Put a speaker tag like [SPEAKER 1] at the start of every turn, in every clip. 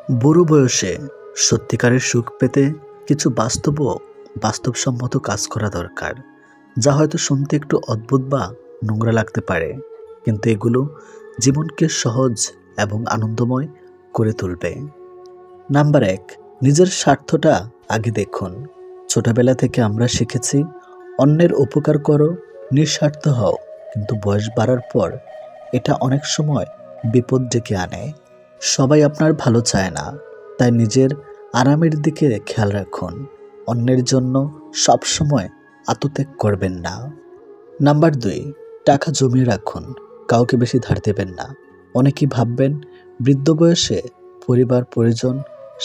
[SPEAKER 1] বুড়ো বয়সে সত্যিকারের সুখ পেতে কিছু বাস্তবসম্মত কাজ করা দরকার, যা হয়তো শুনতে একটু অদ্ভুত বা নোংরা লাগতে পারে, কিন্তু এগুলো জীবনকে সহজ এবং আনন্দময় করে তুলবে। নাম্বার 1, নিজের স্বার্থটা আগে দেখুন। ছোটবেলা থেকে আমরা শিখেছি অন্যের উপকার করো, নিঃস্বার্থ হও, কিন্তু বয়স বাড়ার পর এটা অনেক সময় বিপদ ডেকে আনে। সবাই আপনার ভালো চায় না, তাই নিজের আরামের দিকে খেয়াল রাখুন। অন্যের জন্য সবসময় আত্মত্যাগ করবেন না। নাম্বার 2, টাকা জমিয়ে রাখুন, কাউকে বেশি ধার দেবেন না। অনেকেই ভাববেন বৃদ্ধ বয়সে পরিবার পরিজন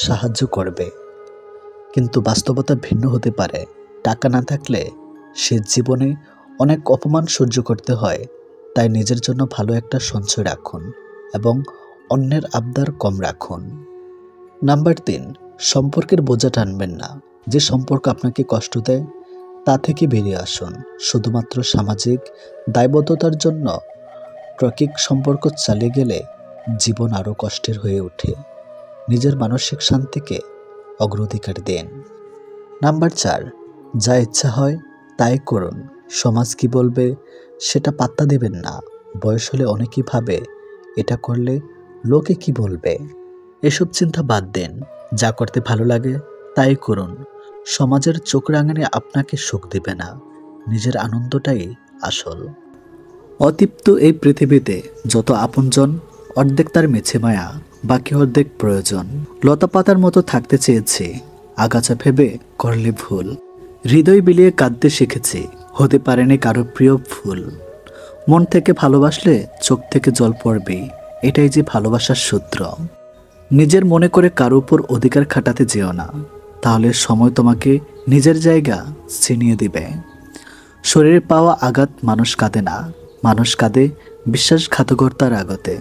[SPEAKER 1] সাহায্য করবে, কিন্তু বাস্তবতা ভিন্ন হতে পারে। টাকা না থাকলে সে জীবনে অনেক অপমান সহ্য করতে হয়। তাই নিজের জন্য ভালো একটা সঞ্চয় রাখুন এবং অন্যের আবদার কম রাখুন। নাম্বার 3, সম্পর্কের বোঝা টানবেন না। যে সম্পর্ক আপনাকে কষ্ট দেয় তা থেকে বেরিয়ে আসুন। শুধুমাত্র সামাজিক দায়বদ্ধতার জন্য ট্রকিক সম্পর্ক চালিয়ে গেলে জীবন আরও কষ্টের হয়ে ওঠে। নিজের মানসিক শান্তিকে অগ্রাধিকার দিন। নাম্বার 4, যা ইচ্ছা হয় তাই করুন। সমাজ কি বলবে সেটা পাত্তা দেবেন না। বয়স হলে অনেকেই ভাবে এটা করলে লোকে কি বলবে। এসব চিন্তা বাদ দেন। যা করতে ভালো লাগে তাই করুন। সমাজের চোখ রাঙানি আপনাকে সুখ দেবে না, নিজের আনন্দটাই আসল। অতৃপ্ত এই পৃথিবীতে যত আপনজন, অর্ধেক তার মেছে মায়া, বাকি অর্ধেক প্রয়োজন। লতা পাতার মতো থাকতে চেয়েছি, আগাছা ভেবে করলে ভুল। হৃদয় বিলিয়ে কাঁদতে শিখেছি, হতে পারেনি কারো প্রিয় ফুল। মন থেকে ভালোবাসলে চোখ থেকে জল পড়বে, এটাই যে ভালোবাসার সূত্র। নিজের মনে করে কারো উপর অধিকার খাটাতে যেও না, তাহলে সময় তোমাকে নিজের জায়গা ছিনিয়ে দিবে। শরীরে পাওয়া আঘাত মানুষ কাঁদে না, মানুষ কাঁদে বিশ্বাসঘাতকতার আগতে।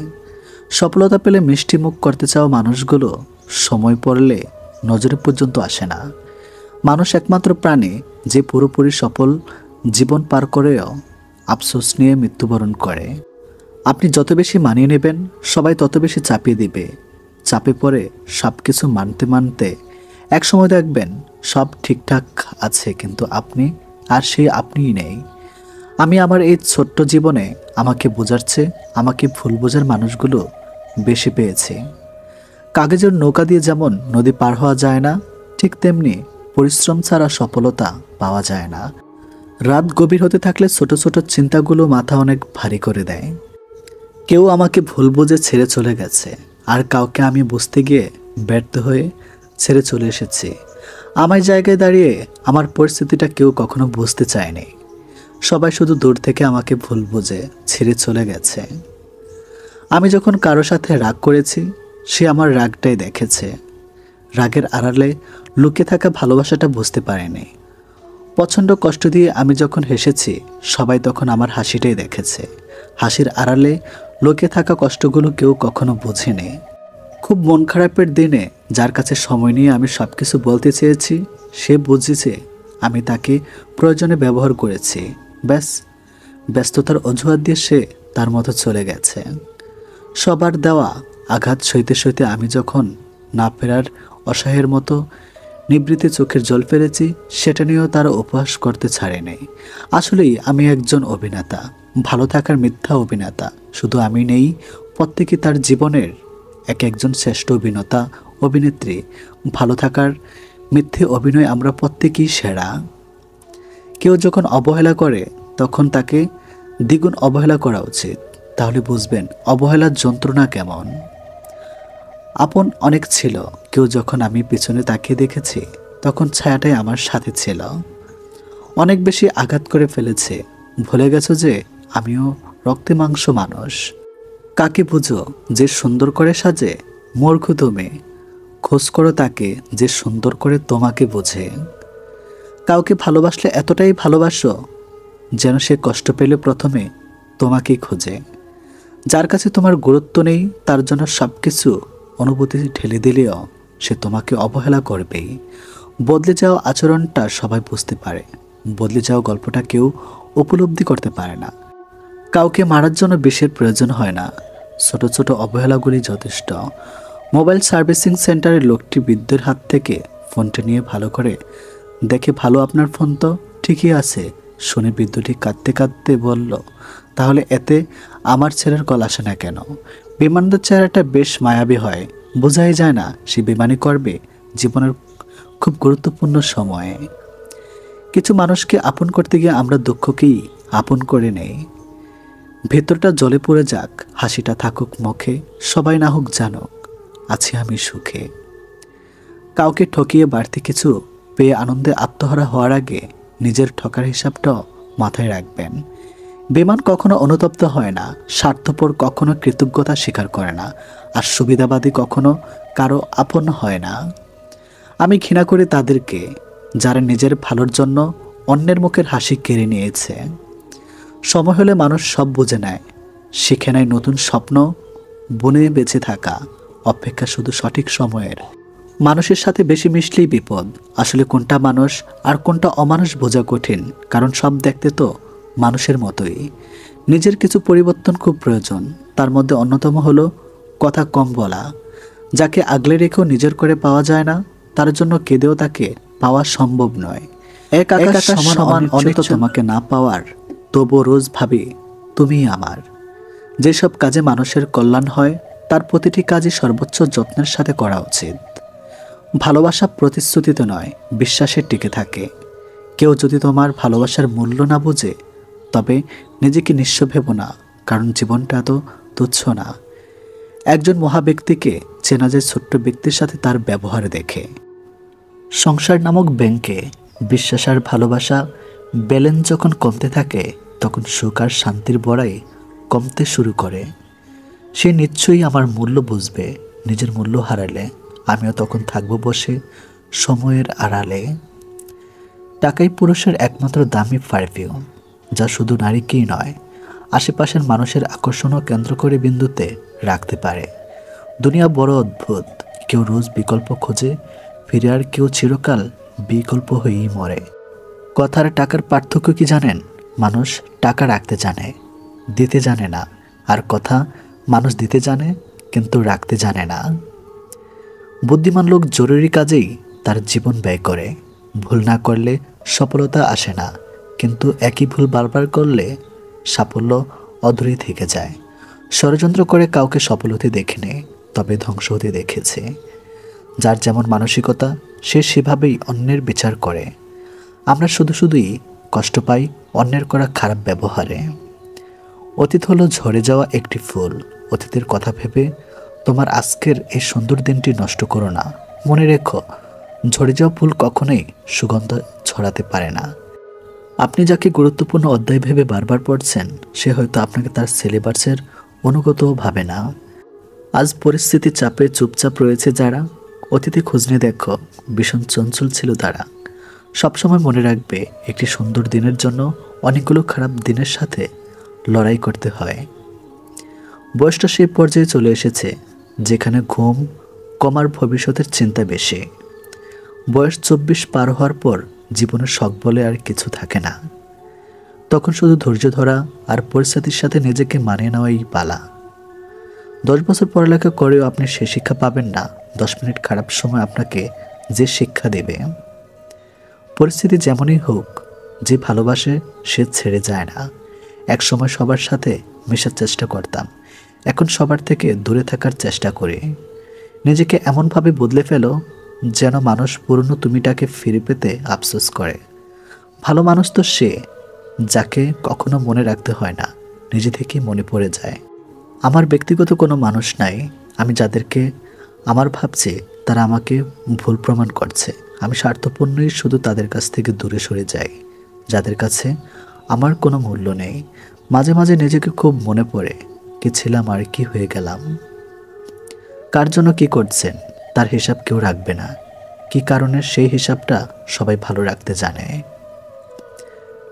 [SPEAKER 1] সফলতা পেলে মিষ্টি মুখ করতে চাওয়া মানুষগুলো সময় পড়লে নজরে পর্যন্ত আসে না। মানুষ একমাত্র প্রাণী যে পুরোপুরি সফল জীবন পার করেও আফসোস নিয়ে মৃত্যুবরণ করে। আপনি যত বেশি মানিয়ে নেবেন, সবাই তত বেশি চাপিয়ে দিবে। চাপে পড়ে সব কিছু মানতে মানতে একসময় দেখবেন সব ঠিকঠাক আছে, কিন্তু আপনি আর সেই আপনিই নেই। আমি আমার এই ছোট্ট জীবনে আমাকে বোঝাচ্ছে, আমাকে ভুল বোঝার মানুষগুলো বেশি পেয়েছি। কাগজের নৌকা দিয়ে যেমন নদী পার হওয়া যায় না, ঠিক তেমনি পরিশ্রম ছাড়া সফলতা পাওয়া যায় না। রাত গভীর হতে থাকলে ছোট ছোট চিন্তাগুলো মাথা অনেক ভারী করে দেয়। কেউ আমাকে ভুল বুঝে ছেড়ে চলে গেছে, আর কাউকে আমি বুঝতে গিয়ে ব্যর্থ হয়ে ছেড়ে চলে এসেছি। আমার জায়গায় দাঁড়িয়ে আমার পরিস্থিতিটা কেউ কখনো বুঝতে চায়নি। সবাই শুধু দূর থেকে আমাকে ভুল বুঝে ছেড়ে চলে গেছে। আমি যখন কারো সাথে রাগ করেছি, সে আমার রাগটাই দেখেছে। রাগের আড়ালে লুকিয়ে থাকা ভালোবাসাটা বুঝতে পারেনি। প্রচণ্ড কষ্ট দিয়ে আমি যখন হেসেছি, সবাই তখন আমার হাসিটাই দেখেছে। হাসির আড়ালে লুকিয়ে থাকা কষ্টগুলো কেউ কখনো বোঝেনি। খুব মন খারাপের দিনে যার কাছে সময় নিয়ে আমি সব কিছু বলতে চেয়েছি, সে বুঝেছে আমি তাকে প্রয়োজনে ব্যবহার করেছি। ব্যাস, ব্যস্ততার অজুহাত দিয়ে সে তার মতো চলে গেছে। সবার দেওয়া আঘাত সইতে সইতে আমি যখন না ফেরার অসহায়ের মতো নিবৃত্তি চোখের জল ফেলেছি, সেটা নিয়েও তারা উপহাস করতে ছাড়েনি। আসলেই আমি একজন অভিনেতা, ভালো থাকার মিথ্যা অভিনেতা। শুধু আমি নেই, প্রত্যেকে তার জীবনের একজন শ্রেষ্ঠ অভিনেতা অভিনেত্রী। ভালো থাকার মিথ্যে অভিনয় আমরা প্রত্যেকেই সেরা। কেউ যখন অবহেলা করে তখন তাকে দ্বিগুণ অবহেলা করা উচিত, তাহলে বুঝবেন অবহেলার যন্ত্রণা কেমন। আপন অনেক ছিল, কেউ যখন আমি পিছনে তাকিয়ে দেখেছি, তখন ছায়াটাই আমার সাথে ছিল। অনেক বেশি আঘাত করে ফেলেছে, ভুলে গেছো যে আমিও রক্তে মাংস মানুষ। কাকে বুঝো যে সুন্দর করে সাজে? মূর্খ তুমি। খোঁজ করো তাকে যে সুন্দর করে তোমাকে বোঝে। কাউকে ভালোবাসলে এতটাই ভালোবাসো যেন সে কষ্ট পেলে প্রথমে তোমাকেই খোঁজে। যার কাছে তোমার গুরুত্ব নেই, তার জন্য সব কিছু অনুভূতি ঢেলে দিলেও সে তোমাকে অবহেলা করবেই। বদলে যাওয়া আচরণটা সবাই বুঝতে পারে, বদলে যাওয়া গল্পটা কেউ উপলব্ধি করতে পারে না। কাউকে মারার জন্য বিষের প্রয়োজন হয় না, ছোট ছোট অবহেলাগুলি যথেষ্ট। মোবাইল সার্ভিসিং সেন্টারের লোকটি বৃদ্ধের হাত থেকে ফোনটা নিয়ে ভালো করে দেখে, ভালো আপনার ফোন তো ঠিকই আছে। শুনে বৃদ্ধটি কাঁদতে কাঁদতে বলল, তাহলে এতে আমার ছেলের কল আসে না কেন? বিমানদের চেহারাটা বেশ মায়াবী হয়, বোঝাই যায় না সে বেমানি করবে জীবনের খুব গুরুত্বপূর্ণ সময়ে। কিছু মানুষকে আপন করতে গিয়ে আমরা দুঃখকেই আপন করে নেই। ভেতরটা জ্বলে পড়ে যাক, হাসিটা থাকুক মুখে, সবাই না হোক জানুক আছি আমি সুখে। কাউকে ঠকিয়ে বাড়তি কিছু পেয়ে আনন্দে আত্মহারা হওয়ার আগে নিজের ঠকার হিসাবটাও মাথায় রাখবেন। বেমান কখনো অনুতপ্ত হয় না, স্বার্থপর কখনো কৃতজ্ঞতা স্বীকার করে না, আর সুবিধাবাদী কখনো কারো আপন হয় না। আমি ঘৃণা করি তাদেরকে যারা নিজের ভালোর জন্য অন্যের মুখের হাসি কেড়ে নিয়েছে। সময় হলে মানুষ সব বুঝে নেয়, শিখে নেয় নতুন স্বপ্ন বনে বেঁচে থাকা, অপেক্ষা শুধু সঠিক সময়ের। মানুষের সাথে বেশি মিশলেই বিপদ। আসলে কোনটা মানুষ আর কোনটা অমানুষ বোঝা কঠিন, কারণ সব দেখতে তো মানুষের মতোই। নিজের কিছু পরিবর্তন খুব প্রয়োজন, তার মধ্যে অন্যতম হলো কথা কম বলা। যাকে আগলে রেখেও নিজের করে পাওয়া যায় না, তার জন্য কেঁদেও তাকে পাওয়া সম্ভব নয়। এক আকাশ সমান অনেক তোমাকে না পাওয়ার, তবুও রোজ ভাবি তুমিই আমার। যেসব কাজে মানুষের কল্যাণ হয় তার প্রতিটি কাজই সর্বোচ্চ যত্নের সাথে করা উচিত। ভালোবাসা প্রতিশ্রুতিতে নয়, বিশ্বাসে টিকে থাকে। কেউ যদি তোমার ভালোবাসার মূল্য না বোঝে, তবে নিজেকে নিঃস্ব ভেবো না, কারণ জীবনটা তো তুচ্ছ না। একজন মহাব্যক্তিকে চেনা যায় ছোট্ট ব্যক্তির সাথে তার ব্যবহার দেখে। সংসার নামক ব্যাংকে বিশ্বাস আর ভালোবাসা ব্যালেন্স যখন কমতে থাকে, তখন সুখ আর শান্তির বড়াই কমতে শুরু করে। সে নিশ্চয়ই আমার মূল্য বুঝবে। নিজের মূল্য হারালে আমিও তখন থাকবো বসে সময়ের আড়ালে। টাকাই পুরুষের একমাত্র দামি পারফিউম, যা শুধু নারীকেই নয়, আশেপাশের মানুষের আকর্ষণও কেন্দ্র করে বিন্দুতে রাখতে পারে। দুনিয়া বড় অদ্ভুত, কেউ রোজ বিকল্প খোঁজে ফিরে, আর কেউ চিরকাল বিকল্প হয়েই মরে। কথার টাকার পার্থক্য কি জানেন? মানুষ টাকা রাখতে জানে, দিতে জানে না। আর কথা মানুষ দিতে জানে, কিন্তু রাখতে জানে না। বুদ্ধিমান লোক জরুরি কাজেই তার জীবন ব্যয় করে। ভুল না করলে সফলতা আসে না, কিন্তু একই ভুল বারবার করলে সাফল্য অধূরে থেকে যায়। ষড়যন্ত্র করে কাউকে সফল হতে দেখিনি, তবে ধ্বংস হতে দেখেছে। যার যেমন মানসিকতা, সে সেভাবেই অন্যের বিচার করে। আমরা শুধুই কষ্ট পাই অন্যের করা খারাপ ব্যবহারে। অতীত হলো ঝরে যাওয়া একটি ফুল। অতীতের কথা ভেবে তোমার আজকের এই সুন্দর দিনটি নষ্ট করো না। মনে রেখো, ঝরে যাওয়া ফুল কখনোই সুগন্ধ ছড়াতে পারে না। আপনি যাকে গুরুত্বপূর্ণ অধ্যায় ভেবে বারবার পড়ছেন, সে হয়তো আপনাকে তার সিলেবাসের অনুগতও ভাবে না। আজ পরিস্থিতির চাপে চুপচাপ রয়েছে যারা, অতীতে খোঁজ নিয়ে দেখো ভীষণ চঞ্চল ছিল তারা। সবসময় মনে রাখবে, একটি সুন্দর দিনের জন্য অনেকগুলো খারাপ দিনের সাথে লড়াই করতে হয়। বয়সটা সেই পর্যায়ে চলে এসেছে যেখানে ঘুম কমার ভবিষ্যতের চিন্তা বেশি। বয়স 24 পার হওয়ার পর জীবনের শখ বলে আর কিছু থাকে না। তখন শুধু ধৈর্য ধরা আর পরিস্থিতির সাথে নিজেকে মানিয়ে নেওয়াই পালা। 10 বছর পড়ালেখা করেও আপনি সে শিক্ষা পাবেন না 10 মিনিট খারাপ সময় আপনাকে যে শিক্ষা দেবে। পরিস্থিতি যেমনই হোক, যে ভালোবাসে সে ছেড়ে যায় না। এক সময় সবার সাথে মেশার চেষ্টা করতাম, এখন সবার থেকে দূরে থাকার চেষ্টা করি। নিজেকে এমনভাবে বদলে ফেলো যেন মানুষ পুরনো তুমিটাকে ফিরে পেতে আফসোস করে। ভালো মানুষ তো সে যাকে কখনো মনে রাখতে হয় না, নিজে থেকেই মনে পড়ে যায়। আমার ব্যক্তিগত কোনো মানুষ নাই। আমি যাদেরকে আমার ভাবছি তারা আমাকে ভুল প্রমাণ করছে। আমি স্বার্থপূর্ণই শুধু তাদের কাছ থেকে দূরে সরে যাই যাদের কাছে আমার কোনো মূল্য নেই। মাঝে মাঝে নিজেকে খুব মনে পড়ে, কি ছিলাম আর কি হয়ে গেলাম। কার জন্য কি করছেন তার হিসাব কেউ রাখবে না, কি কারণে সেই হিসাবটা সবাই ভালো রাখতে জানে।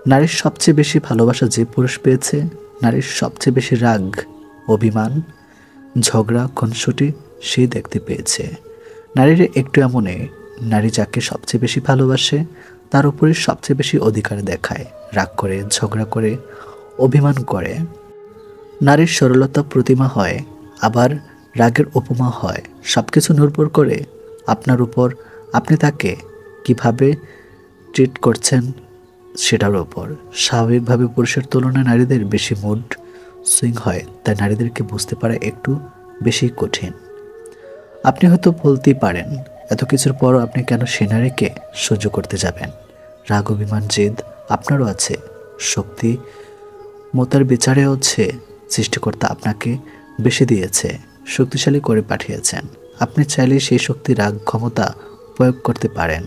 [SPEAKER 1] নারীর সবচেয়ে বেশি ভালোবাসা যে পুরুষ পেয়েছে, নারীর সবচেয়ে বেশি রাগ, অভিমান, ঝগড়া, খুনসুটি সে দেখতে পেয়েছে। নারীর একটু এমনই, নারী যাকে সবচেয়ে বেশি ভালোবাসে তার উপরে সবচেয়ে বেশি অধিকার দেখায়, রাগ করে, ঝগড়া করে, অভিমান করে। নারীর সরলতা প্রতিমা হয়, আবার রাগের উপমা হয় সবকিছু নির্ভর করে আপনার উপর, আপনি তাকে কিভাবে ট্রিট করছেন সেটার উপর। স্বাভাবিকভাবে পুরুষের তুলনায় নারীদের বেশি মুড সুইং হয়, তাই নারীদেরকে বুঝতে পারা একটু বেশি কঠিন। আপনি হয়তো বলতেই পারেন, এত কিছুর পরও আপনি কেন সে নারীকে সহ্য করতে যাবেন? রাগ, অভিমান, জেদ আপনারও আছে। শক্তি মতার বিচারে হচ্ছে সৃষ্টিকর্তা আপনাকে বেশি দিয়েছে, শক্তিশালী করে পাঠিয়েছেন। আপনি চাইলে সেই শক্তি, রাগ, ক্ষমতা প্রয়োগ করতে পারেন,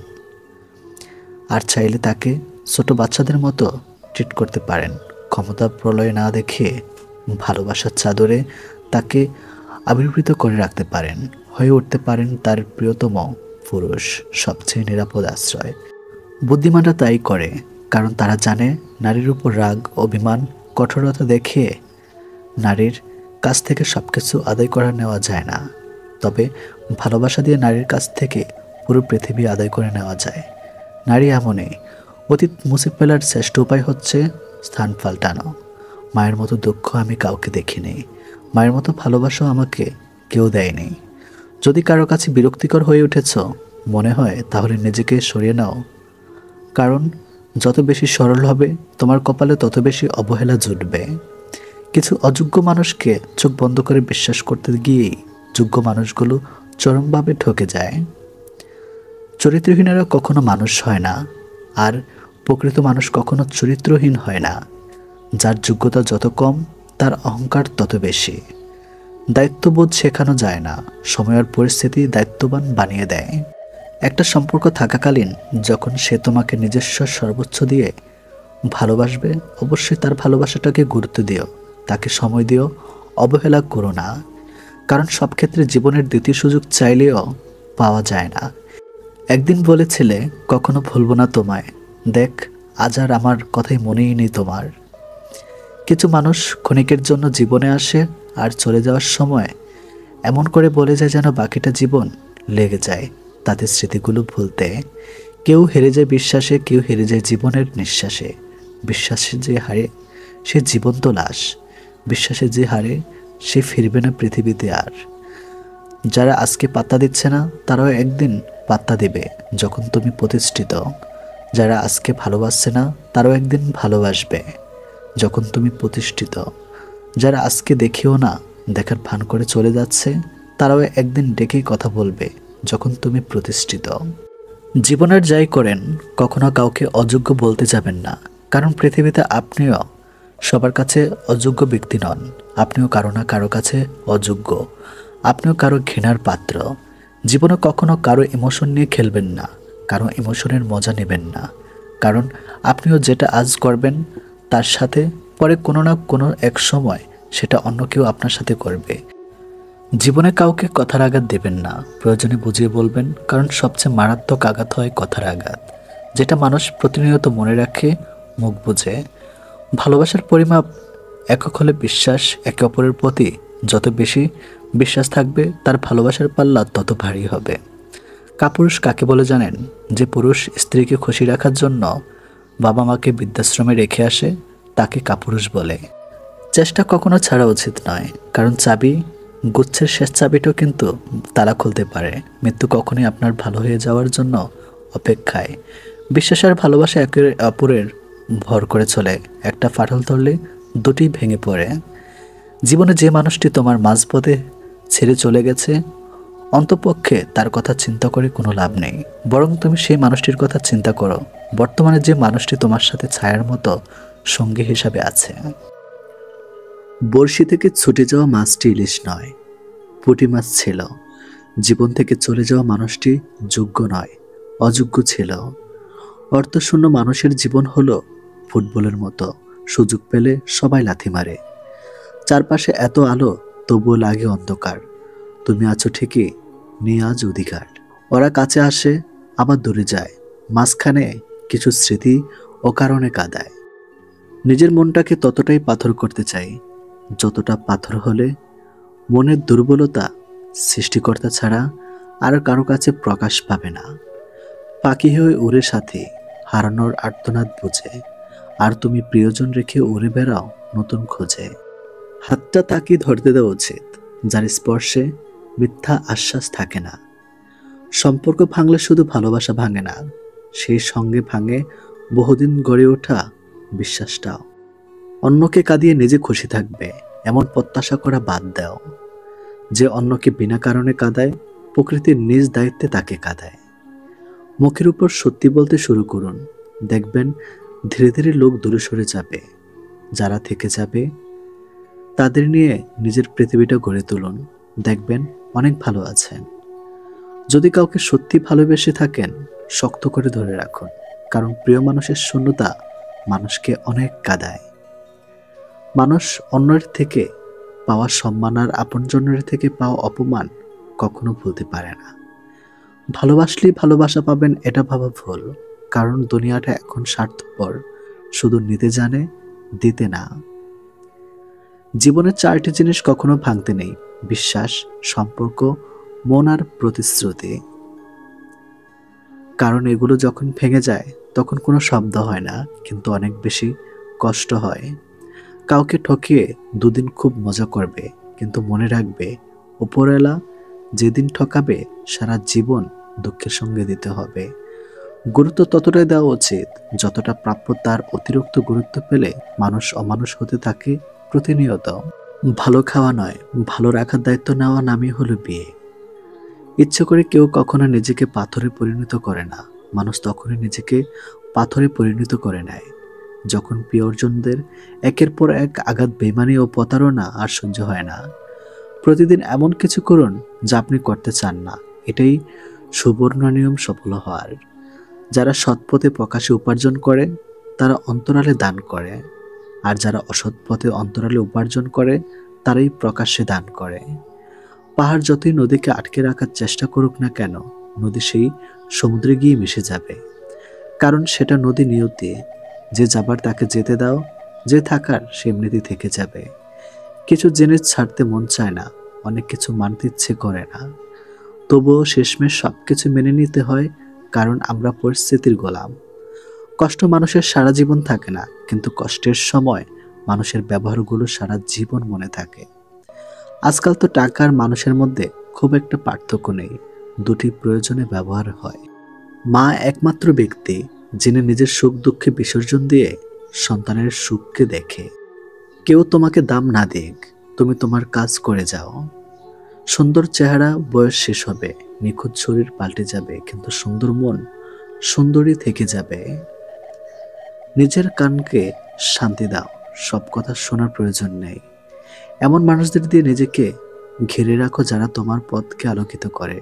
[SPEAKER 1] আর চাইলে তাকে ছোট বাচ্চাদের মতো ট্রিট করতে পারেন। ক্ষমতা প্রলয় না দেখিয়ে ভালোবাসার চাদরে তাকে আবির্ভূত করে রাখতে পারেন, হয়ে উঠতে পারেন তার প্রিয়তম পুরুষ, সবচেয়ে নিরাপদ আশ্রয়। বুদ্ধিমানরা তাই করে, কারণ তারা জানে নারীর উপর রাগ, অভিমান, কঠোরতা দেখিয়ে নারীর কাছ থেকে সব কিছু আদায় করা নেওয়া যায় না। তবে ভালোবাসা দিয়ে নারীর কাছ থেকে পুরো পৃথিবী আদায় করে নেওয়া যায়। নারী এমনই, অতীত মুছে ফেলার শ্রেষ্ঠ উপায় হচ্ছে স্থান পাল্টানো। মায়ের মতো দুঃখ আমি কাউকে দেখিনি, মায়ের মতো ভালোবাসাও আমাকে কেউ দেয়নি। যদি কারো কাছে বিরক্তিকর হয়ে উঠেছ মনে হয়, তাহলে নিজেকে সরিয়ে নাও, কারণ যত বেশি সরল হবে তোমার কপালে তত বেশি অবহেলা জুটবে। কিছু অযোগ্য মানুষকে চোখ বন্ধ করে বিশ্বাস করতে গিয়েই যোগ্য মানুষগুলো চরমভাবে ঠকে যায়। চরিত্রহীনেরা কখনো মানুষ হয় না, আর প্রকৃত মানুষ কখনো চরিত্রহীন হয় না। যার যোগ্যতা যত কম, তার অহংকার তত বেশি। দায়িত্ববোধ শেখানো যায় না, সময় আর পরিস্থিতি দায়িত্ববান বানিয়ে দেয়। একটা সম্পর্ক থাকাকালীন যখন সে তোমাকে নিজস্ব সর্বোচ্চ দিয়ে ভালোবাসবে, অবশ্যই তার ভালোবাসাটাকে গুরুত্ব দিও, তাকে সময় দিও, অবহেলা করো না। কারণ সব ক্ষেত্রে জীবনের দ্বিতীয় সুযোগ চাইলেও পাওয়া যায় না। একদিন বলেছিলে, কখনো ভুলবো না তোমায়, দেখ আজ আর আমার কথাই মনেই নেই তোমার। কিছু মানুষ ক্ষণিকের জন্য জীবনে আসে আর চলে যাওয়ার সময় এমন করে বলে যায় যেন বাকিটা জীবন লেগে যায় তাদের স্মৃতিগুলো ভুলতে। কেউ হেরে যায় বিশ্বাসে, কেউ হেরে যায় জীবনের নিঃশ্বাসে। বিশ্বাসে যে হারে সে জীবন্ত লাশ, বিশ্বাসে যে হারে সে ফিরবে না পৃথিবীতে আর। যারা আজকে পাত্তা দিচ্ছে না, তারাও একদিন পাত্তা দেবে যখন তুমি প্রতিষ্ঠিত। যারা আজকে ভালোবাসছে না, তারাও একদিন ভালোবাসবে যখন তুমি প্রতিষ্ঠিত। যারা আজকে দেখেও না, দেখার ভান করে চলে যাচ্ছে, তারাও একদিন ডেকেই কথা বলবে যখন তুমি প্রতিষ্ঠিত। জীবনের যাই করেন, কখনো কাউকে অযোগ্য বলতে যাবেন না, কারণ পৃথিবীতে আপনিও সবার কাছে অযোগ্য ব্যক্তি নন। আপনিও কারো না কারো কাছে অযোগ্য, আপনিও কারো ঘৃণার পাত্র। জীবনে কখনো কারো ইমোশন নিয়ে খেলবেন না, কারো ইমোশনের মজা নেবেন না, কারণ আপনিও যেটা আজ করবেন তার সাথে পরে কোনো না কোনো এক সময় সেটা অন্য কেউ আপনার সাথে করবে। জীবনে কাউকে কথার আঘাত দেবেন না, প্রয়োজনে বুঝিয়ে বলবেন, কারণ সবচেয়ে মারাত্মক আঘাত হয় কথার আঘাত, যেটা মানুষ প্রতিনিয়ত মনে রাখে, মুখ বুঝে। ভালোবাসার পরিমাপ একক হলে বিশ্বাস। একে অপরের প্রতি যত বেশি বিশ্বাস থাকবে, তার ভালোবাসার পাল্লা তত ভারী হবে। কাপুরুষ কাকে বলে জানেন? যে পুরুষ স্ত্রীকে খুশি রাখার জন্য বাবা মাকে বৃদ্ধাশ্রমে রেখে আসে, তাকে কাপুরুষ বলে। চেষ্টা কখনো ছাড়া উচিত নয়, কারণ চাবি, গুচ্ছের শেষ চাবিটাও কিন্তু তালা খুলতে পারে। মৃত্যু কখনোই আপনার ভালো হয়ে যাওয়ার জন্য অপেক্ষায়। বিশ্বাস আর ভালোবাসা একে অপরের ভর করে চলে, একটা ফাটল ধরলে দুটি ভেঙে পড়ে। জীবনে যে মানুষটি তোমার মাঝপথে ছেড়ে চলে গেছে, অন্তপক্ষে তার কথা চিন্তা করে কোনো লাভ নেই, বরং তুমি সেই মানুষটির কথা চিন্তা করো, বর্তমানে যে মানুষটি তোমার সাথে ছায়ার মতো সঙ্গী হিসাবে আছে। বড়শি থেকে ছুটে যাওয়া মাছটি ইলিশ নয়, পুঁটি মাছ ছিল। জীবন থেকে চলে যাওয়া মানুষটি যোগ্য নয়, অযোগ্য ছিল। অর্থশূন্য মানুষের জীবন হলো ফুটবলের মতো, সুযোগ পেলে সবাই লাথি মারে। চারপাশে এত আলো, তবুও লাগে অন্ধকার। তুমি আছো ঠিকই, নিয়ে আজ অধিকার। ওরা কাছে আসে, আবার দূরে যায়, মাঝখানে কিছু স্মৃতি ও কারণে কাঁদায়। নিজের মনটাকে ততটাই পাথর করতে চাই, যতটা পাথর হলে মনের দুর্বলতা সৃষ্টিকর্তা ছাড়া আর কারো কাছে প্রকাশ পাবে না। পাখি হয়ে উড়ে সাথে হারানোর আর্তনাদ বুঝে, আর তুমি প্রিয়জন রেখে উড়ে বেড়াও নতুন খোঁজে। হাতটা তাকে ধরতে দেওয়া উচিত, যার স্পর্শে মিথ্যা আশ্বাস থাকে না। সম্পর্ক ভাঙলে শুধু ভালোবাসা ভাঙে না, সেই সঙ্গে ভাঙে বহুদিন গড়ে ওঠা বিশ্বাসটাও। অন্যকে কাঁদিয়ে নিজে খুশি থাকবে এমন প্রত্যাশা করা বাদ দাও। যে অন্যকে বিনা কারণে কাঁদায়, প্রকৃতির নিজ দায়িত্বে তাকে কাঁদায়। মুখের উপর সত্যি বলতে শুরু করুন, দেখবেন ধীরে ধীরে লোক দূরে সরে যাবে। যারা থেকে যাবে তাদের নিয়ে নিজের পৃথিবীটা গড়ে তুলুন, দেখবেন অনেক ভালো আছেন। যদি কাউকে সত্যি ভালোবেসে থাকেন, শক্ত করে ধরে রাখুন, কারণ প্রিয় মানুষের শূন্যতা মানুষকে অনেক কাঁদায়। মানুষ অন্যের থেকে পাওয়া সম্মান আর আপনজনের থেকে পাওয়া অপমান কখনো ভুলতে পারে না। ভালোবাসলেই ভালোবাসা পাবেন এটা ভাবা ভুল, কারণ দুনিয়াটা এখন স্বার্থপর, শুধু নিতে জানে, দিতে না। জীবনের 4টি জিনিস কখনো ভাঙতে নেই: বিশ্বাস, সম্পর্ক, মন আর প্রতিশ্রুতি। কারণ এগুলো যখন ভেঙে যায় তখন কোনো শব্দ হয় না, কিন্তু অনেক বেশি কষ্ট হয়। কাউকে ঠকিয়ে দুদিন খুব মজা করবে, কিন্তু মনে রাখবে উপরওয়ালা যেদিন ঠকাবে সারা জীবন দুঃখের সঙ্গে দিতে হবে। গুরুত্ব ততটাই দেওয়া উচিত যতটা প্রাপ্য, তার অতিরিক্ত গুরুত্ব পেলে মানুষ অমানুষ হতে থাকে প্রতিনিয়ত। ভালো খাওয়া নয়, ভালো রাখার দায়িত্ব নেওয়া নামই হলো বিয়ে। ইচ্ছে করে কেউ কখনো নিজেকে পাথরে পরিণত করে না, মানুষ তখনই নিজেকে পাথরে পরিণত করে নেয় যখন প্রিয়জনদের একের পর এক আঘাত, বেইমানি ও প্রতারণা আর সহ্য হয় না। প্রতিদিন এমন কিছু করুন যা আপনি করতে চান না, এটাই সুবর্ণ নিয়ম সফল হওয়ার। যারা সৎ পথে প্রকাশে উপার্জন করে তারা অন্তরালে দান করে, আর যারা অসৎ পথে অন্তরালে উপার্জন করে তারাই প্রকাশ্যে দান করে। পাহাড় যতই নদীকে আটকে রাখার চেষ্টা করুক না কেন, নদী সেই সমুদ্রে গিয়ে মিশে যাবে, কারণ সেটা নদী নিয়তি। যে যাবার তাকে যেতে দাও, যে থাকার সে এমনিতেই থেকে যাবে। কিছু জিনিস ছাড়তে মন চায় না, অনেক কিছু মানতে ইচ্ছে করে না, তবুও শেষমেশ সবকিছু মেনে নিতে হয়, কারণ আমরা পরিস্থিতির গোলাম। কষ্ট মানুষের সারা জীবন থাকে না, কিন্তু কষ্টের সময় মানুষের ব্যবহারগুলো সারা জীবন মনে থাকে। আজকাল তো টাকা আর মানুষের মধ্যে খুব একটা পার্থক্য নেই, দুটি প্রয়োজনে ব্যবহার হয়। মা একমাত্র ব্যক্তি যিনি নিজের সুখ দুঃখে বিসর্জন দিয়ে সন্তানের সুখকে দেখে। কেউ তোমাকে দাম না দিক, তুমি তোমার কাজ করে যাও। সুন্দর চেহারা বয়স শেষ হবে, নিখুঁত শরীর পাল্টে যাবে, কিন্তু সুন্দর মন সুন্দরই থেকে যাবে। নিজের কানকে শান্তি দাও, সব কথা শোনার প্রয়োজন নেই। এমন মানুষদের দিয়ে নিজেকে ঘিরে রাখো যারা তোমার পথকে আলোকিত করে।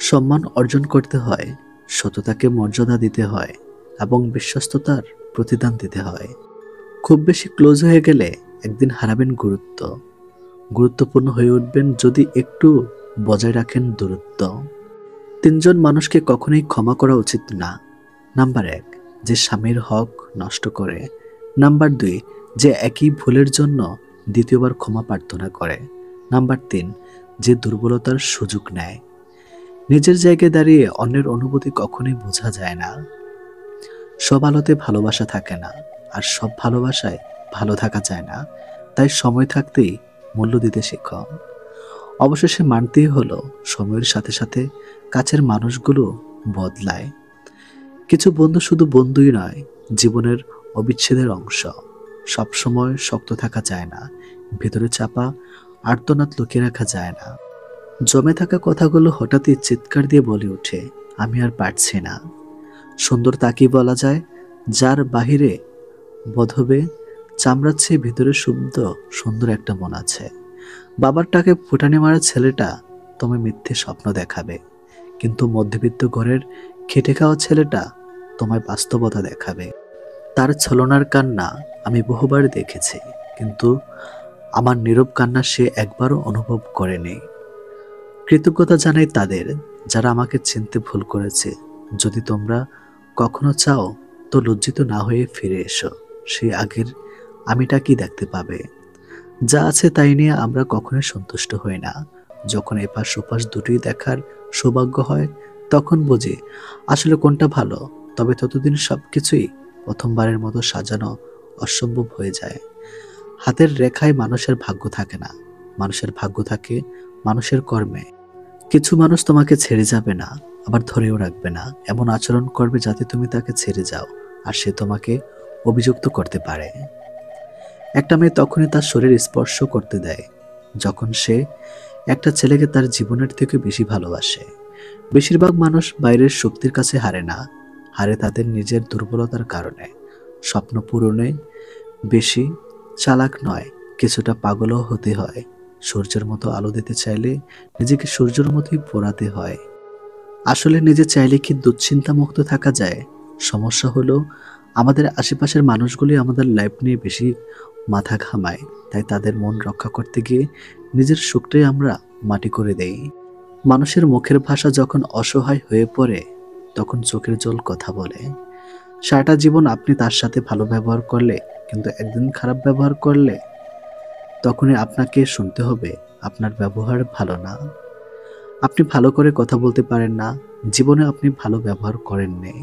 [SPEAKER 1] সম্মান অর্জন করতে হয়, সততাকে মর্যাদা দিতে হয়, এবং বিশ্বস্ততার প্রতিদান দিতে হয়। খুব বেশি ক্লোজ হয়ে গেলে একদিন হারাবেন গুরুত্ব। গুরুত্বপূর্ণ হয়ে উঠবেন যদি একটু বজায় রাখেন দূরত্ব। 3 জন মানুষকে কখনোই ক্ষমা করা উচিত না। নাম্বার 1, যে স্বামীর হক নষ্ট করে। নাম্বার 2, যে একই ভুলের জন্য দ্বিতীয়বার ক্ষমা প্রার্থনা করে। নাম্বার 3, যে দুর্বলতার সুযোগ নেয়। নিজের জায়গায় দাঁড়িয়ে অন্যের অনুভূতি কখনোই বোঝা যায় না। সব আলোতে ভালোবাসা থাকে না, আর সব ভালোবাসায় ভালো থাকা যায় না। তাই সময় থাকতেই মূল্য দিতে শেখো। অবশেষে মানতেই হলো, সময়ের সাথে সাথে কাছের মানুষগুলো বদলায়। কিছু বন্ধু শুধু বন্ধুই নয়, জীবনের অবিচ্ছেদের অংশ। সব সময় শক্ত থাকা যায় না, ভেতরে চাপা আর্তনাদ লুকিয়ে রাখা যায় না। জমে থাকা কথাগুলো হঠাৎই চিৎকার দিয়ে বলে ওঠে, আমি আর পারছি না। সুন্দর তাকেই বলা যায় যার বাহিরে বোধবে চামড়ার চেয়ে ভিতরে শুদ্ধ সুন্দর একটা মন আছে। বাবার টাকে ফুটানি মারা ছেলেটা তোমায় মিথ্যে স্বপ্ন দেখাবে, কিন্তু মধ্যবিত্ত ঘরের খেটে খাওয়া ছেলেটা তোমায় বাস্তবতা দেখাবে। তার ছলনার কান্না আমি বহুবার দেখেছি, কিন্তু আমার নীরব কান্না সে একবারও অনুভব করেনি। কৃতজ্ঞতা জানাই তাদের যারা আমাকে চিনতে ভুল করেছে। যদি তোমরা কখনো চাও তো লজ্জিত না হয়ে ফিরে এসো, সেই আগের আমিটা কি দেখতে পাবে। যা আছে তাই নিয়ে আমরা কখনোই সন্তুষ্ট হই না। যখন এপাশ ওপাশ দুটোই দেখার সৌভাগ্য হয় তখন বুঝি আসলে কোনটা ভালো, তবে ততদিন সবকিছুই প্রথমবারের মতো সাজানো অসম্ভব হয়ে যায়। হাতের রেখায় মানুষের ভাগ্য থাকে না, মানুষের ভাগ্য থাকে মানুষের কর্মে। কিছু মানুষ তোমাকে ছেড়ে যাবে না, আবার ধরেও রাখবে না। এমন আচরণ করবে যাতে তুমি তাকে ছেড়ে যাও আর সে তোমাকে অভিযুক্ত করতে পারে। একটা মেয়ে তখনই তার শরীর স্পর্শ করতে দেয় যখন সে একটা ছেলেকে তার জীবনের থেকে বেশি ভালোবাসে। বেশিরভাগ মানুষ বাইরের শক্তির কাছে হারে না, হারে তাদের নিজের দুর্বলতার কারণে। স্বপ্ন পূরণে বেশি চালাক নয়, কিছুটা পাগলও হতে হয়। সূর্যের মতো আলো দিতে চাইলে নিজেকে সূর্যের মতোই পোড়াতে হয়। আসলে নিজে চাইলে কি দুশ্চিন্তা মুক্ত থাকা যায়? সমস্যা হলো আমাদের আশেপাশের মানুষগুলি আমাদের লাইফ নিয়ে বেশি মাথা ঘামায়, তাই তাদের মন রক্ষা করতে গিয়ে নিজের সুখটাই আমরা মাটি করে দেই। মানুষের মুখের ভাষা যখন অসহায় হয়ে পড়ে তখন চোখের জল কথা বলে। সারাটা জীবন আপনি তার সাথে ভালো ব্যবহার করলে, কিন্তু একদিন খারাপ ব্যবহার করলে তখনই আপনাকে শুনতে হবে আপনার ব্যবহার ভালো না। আপনি ভালো করে কথা বলতে পারেন না, জীবনে আপনি ভালো ব্যবহার করেননি।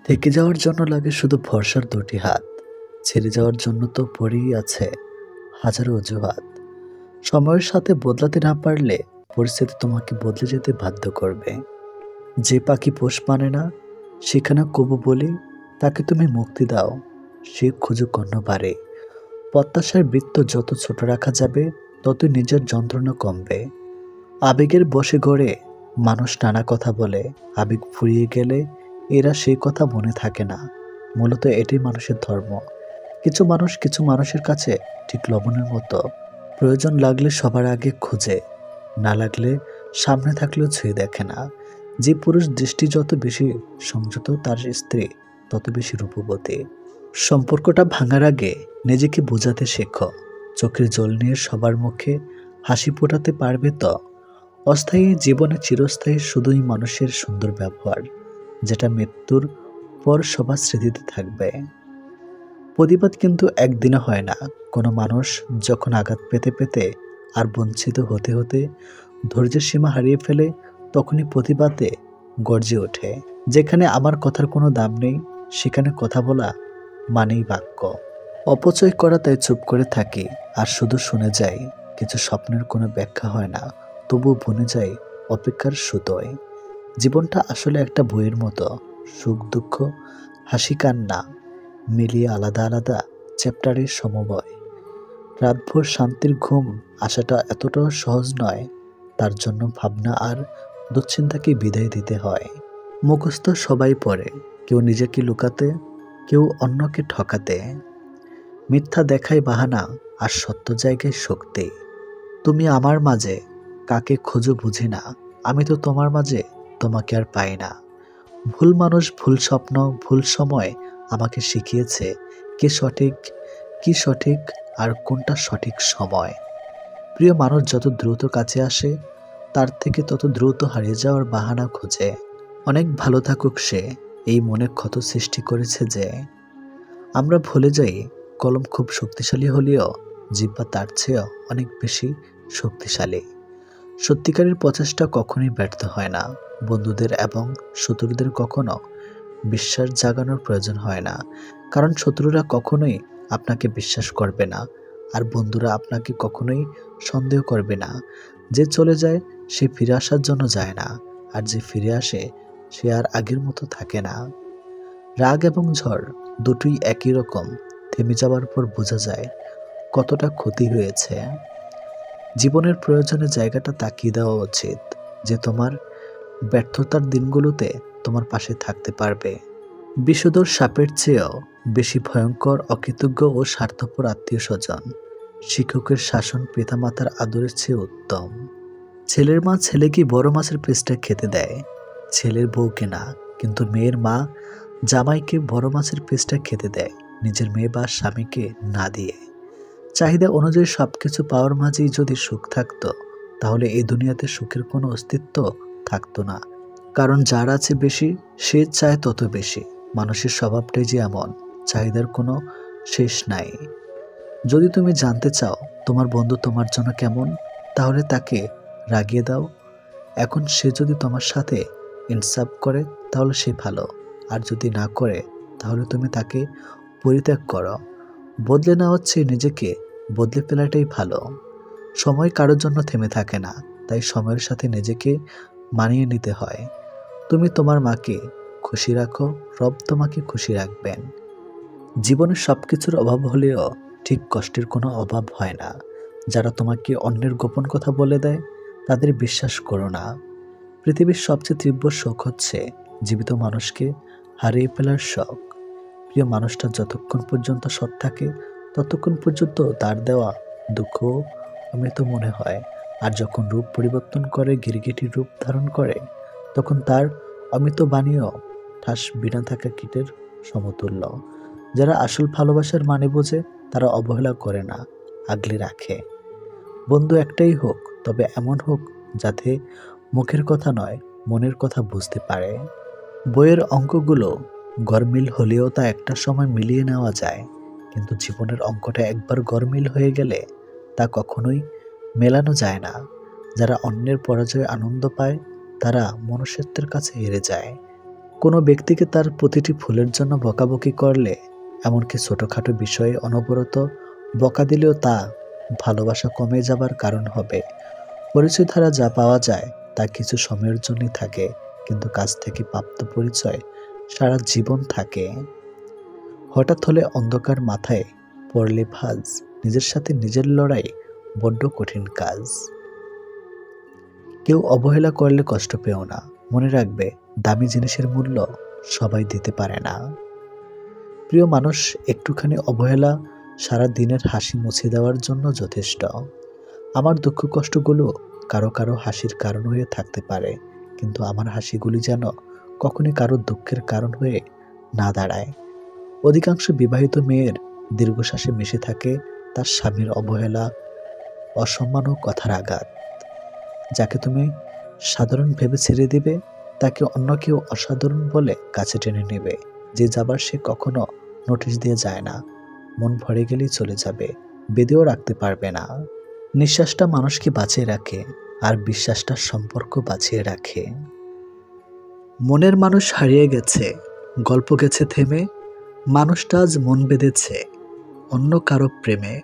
[SPEAKER 1] থেকে যাওয়ার জন্য লাগে শুধু ভরসার দুটি হাত, ছেড়ে যাওয়ার জন্য তো পড়েই আছে হাজারো অজুহাত। সময়ের সাথে বদলাতে না পারলে পরিস্থিতি তোমাকে বদলে যেতে বাধ্য করবে। যে পাখি পোষ মানে না সেখানে কবু বলি তাকে তুমি মুক্তি দাও, সে খুঁজুক অন্যবারে। প্রত্যাশার বৃত্ত যত ছোট রাখা যাবে তত নিজের যন্ত্রণা কমবে। আবেগের বশে গড়ে মানুষ নানা কথা বলে, আবেগ ফুরিয়ে গেলে এরা সেই কথা মনে থাকে না। মূলত এটাই মানুষের ধর্ম। কিছু মানুষ কিছু মানুষের কাছে ঠিক লবণের মতো, প্রয়োজন লাগলে সবার আগে খোঁজে, না লাগলে সামনে থাকলেও ছুঁয়ে দেখে না। যে পুরুষ দৃষ্টি যত বেশি সংযত তার স্ত্রী তত বেশি রূপবতী। সম্পর্কটা ভাঙার আগে নিজেকে বোঝাতে শেখো, চোখের জল নিয়ে সবার মুখে হাসি ফোটাতে পারবে তো। অস্থায়ী জীবনে চিরস্থায়ী শুধুই মানুষের সুন্দর ব্যবহার, যেটা মৃত্যুর পর সবার স্মৃতিতে থাকবে। প্রতিবাদ কিন্তু একদিনে হয় না। কোনো মানুষ যখন আঘাত পেতে পেতে আর বঞ্চিত হতে হতে ধৈর্যের সীমা হারিয়ে ফেলে তখনই প্রতিবাদে গর্জে ওঠে। যেখানে আমার কথার কোনো দাম নেই সেখানে কথা বলা মানেই বাক্য। অপচয় করা তাই চুপ করে থাকি আর শুধু শুনে যাই। কিছু স্বপ্নের কোনো ব্যাখ্যা হয় না, তবু বনে যায় অপেক্ষার সুতোয়। জীবনটা আসলে একটা বইয়ের মতো, সুখ দুঃখ হাসি কান্না মিলিয়ে আলাদা আলাদা চ্যাপ্টারের সমবয়। রাতভর শান্তির ঘুম আসাটা এতটাও সহজ নয়, তার জন্য ভাবনা আর দুশ্চিন্তাকে বিদায় দিতে হয়। মুখস্থ সবাই পড়ে, কেউ নিজেকে লুকাতে, কেউ অন্যকে ঠকাতে। মিথ্যা দেখায় বাহানা আর সত্য জায়গায় শক্তি। তুমি আমার মাঝে কাকে খোঁজো বুঝি না, আমি তো তোমার মাঝে তোমাকে আর পাই না। ভুল মানুষ, ভুল স্বপ্ন, ভুল সময় আমাকে শিখিয়েছে কি সঠিক আর কোনটা সঠিক সময়। প্রিয় মানুষ যত দ্রুত কাছে আসে তার থেকে তত দ্রুত হারিয়ে যাওয়ার বাহানা খোঁজে। অনেক ভালো থাকুক সে, এই মনে ক্ষত সৃষ্টি করেছে যে। আমরা ভুলে যাই কলম খুব শক্তিশালী হলেও জিহ্বা তার চেয়েও অনেক বেশি শক্তিশালী। সত্যিকারের প্রচেষ্টা কখনোই ব্যর্থ হয় না। বন্ধুদের এবং শত্রুদের কখনো বিশ্বাস জাগানোর প্রয়োজন হয় না, কারণ শত্রুরা কখনোই আপনাকে বিশ্বাস করবে না আর বন্ধুরা আপনাকে কখনোই সন্দেহ করবে না। যে চলে যায় সে ফিরে আসার জন্য যায় না, আর যে ফিরে আসে সে আর আগের মতো থাকে না। রাগ এবং ঝড় দুটোই একই রকম, থেমে যাওয়ার পর বোঝা যায় কতটা ক্ষতি হয়েছে। জীবনের প্রয়োজনে জায়গাটা তাকিয়ে দেওয়া উচিত, যে তোমার ব্যর্থতার দিনগুলোতে তোমার পাশে থাকতে পারবে। বিষধর সাপের চেয়েও বেশি ভয়ঙ্কর অকৃতজ্ঞ ও স্বার্থপর আত্মীয় স্বজন। শিক্ষকের শাসন পিতামাতার আদরের চেয়ে উত্তম। ছেলের মা ছেলেকে বড় মাছের পিসটা খেতে দেয়, ছেলের বউকে না। কিন্তু মেয়ের মা জামাইকে বড় মাছের পিসটা খেতে দেয়, নিজের মেয়ে বা স্বামীকে না দিয়ে। চাহিদা অনুযায়ী সবকিছু পাওয়ার মাঝেই যদি সুখ থাকতো তাহলে এই দুনিয়াতে সুখের কোনো অস্তিত্ব থাকতো না। কারণ যার আছে বেশি সে চায় তত বেশি। মানুষের স্বভাবটাই যে এমন, চাহিদার কোনো শেষ নাই। যদি তুমি জানতে চাও তোমার বন্ধু তোমার জন্য কেমন, তাহলে তাকে রাগিয়ে দাও। এখন সে যদি তোমার সাথে ইনসাফ করে তাহলে সে ভালো, আর যদি না করে তাহলে তুমি তাকে পরিত্যাগ করো। বদলে না হচ্ছে নিজেকে বদলে ফেলাটাই ভালো। সময় কারোর জন্য থেমে থাকে না, তাই সময়ের সাথে নিজেকে মানিয়ে নিতে হয়। তুমি তোমার মাকে খুশি রাখো, রব তোমাকে খুশি রাখবেন। জীবনে সবকিছুর অভাব হলেও ঠিক কষ্টের কোনো অভাব হয় না। যারা তোমাকে অন্যের গোপন কথা বলে দেয় তাদের বিশ্বাস করো না। পৃথিবীর সবচেয়ে তীব্র শোক হচ্ছে জীবিত মানুষকে হারিয়ে ফেলার শোক। প্রিয় মানুষটা যতক্ষণ পর্যন্ত সৎ থাকে ততক্ষণ পর্যন্ত তার দেওয়া দুঃখ অমৃত মনে হয়, আর যখন রূপ পরিবর্তন করে গিরগিটির রূপ ধারণ করে তখন তার অমৃত বাণীও ঠাস বিনা থাকা কীটের সমতুল্য। যারা আসল ভালোবাসার মানে বোঝে তারা অবহেলা করে না, আগলে রাখে। বন্ধু একটাই হোক, তবে এমন হোক যাতে মুখের কথা নয় মনের কথা বুঝতে পারে। বইয়ের অঙ্কগুলো গরমিল হলেও তা একটা সময় মিলিয়ে নেওয়া যায়, কিন্তু জীবনের অঙ্কটা একবার গরমিল হয়ে গেলে তা কখনোই মেলানো যায় না। যারা অন্যের পরাজয়ে আনন্দ পায় তারা মনুষ্যত্বের কাছে হেরে যায়। কোনো ব্যক্তিকে তার প্রতিটি ভুলের জন্য বকাবকি করলে, এমনকি ছোটোখাটো বিষয়ে অনবরত বকা দিলেও তা ভালোবাসা কমে যাবার কারণ হবে। পরিচয় দ্বারা যা পাওয়া যায় তা কিছু সময়ের জন্যই থাকে, কিন্তু কাছ থেকে প্রাপ্ত পরিচয় সারা জীবন থাকে। হঠাৎ হলে অন্ধকার, মাথায় পড়লে ভাঁজ, নিজের সাথে নিজের লড়াই বড্ড কঠিন কাজ। কেউ অবহেলা করলে কষ্ট পেও না, মনে রাখবে দামি জিনিসের মূল্য সবাই দিতে পারে না। প্রিয় মানুষ, একটুখানি অবহেলা সারা দিনের হাসি মুছে দেওয়ার জন্য যথেষ্ট। আমার দুঃখ কষ্টগুলো কারো কারো হাসির কারণ হয়ে থাকতে পারে, কিন্তু আমার হাসিগুলি যেন কখনই কারো দুঃখের কারণ হয়ে না দাঁড়ায়। অধিকাংশ বিবাহিত মেয়ের দীর্ঘশ্বাসে মিশে থাকে তার স্বামীর অবহেলা, অসম্মান ও কথার আঘাত। যাকে তুমি সাধারণ ভেবে ছেড়ে দিবে তাকে অন্য কেউ অসাধারণ বলে কাছে টেনে নেবে। যে যাবার সে কখনো নোটিশ দিয়ে যায় না, মন ভরে গেলেই চলে যাবে, বেঁধেও রাখতে পারবে না। নিঃশ্বাসটা মানুষকে বাঁচিয়ে রাখে, আর বিশ্বাসটা সম্পর্ক বাঁচিয়ে রাখে। মনের মানুষ হারিয়ে গেছে, গল্প গেছে থেমে, মানুষটা আজ মন বেঁধেছে অন্য কারো প্রেমে।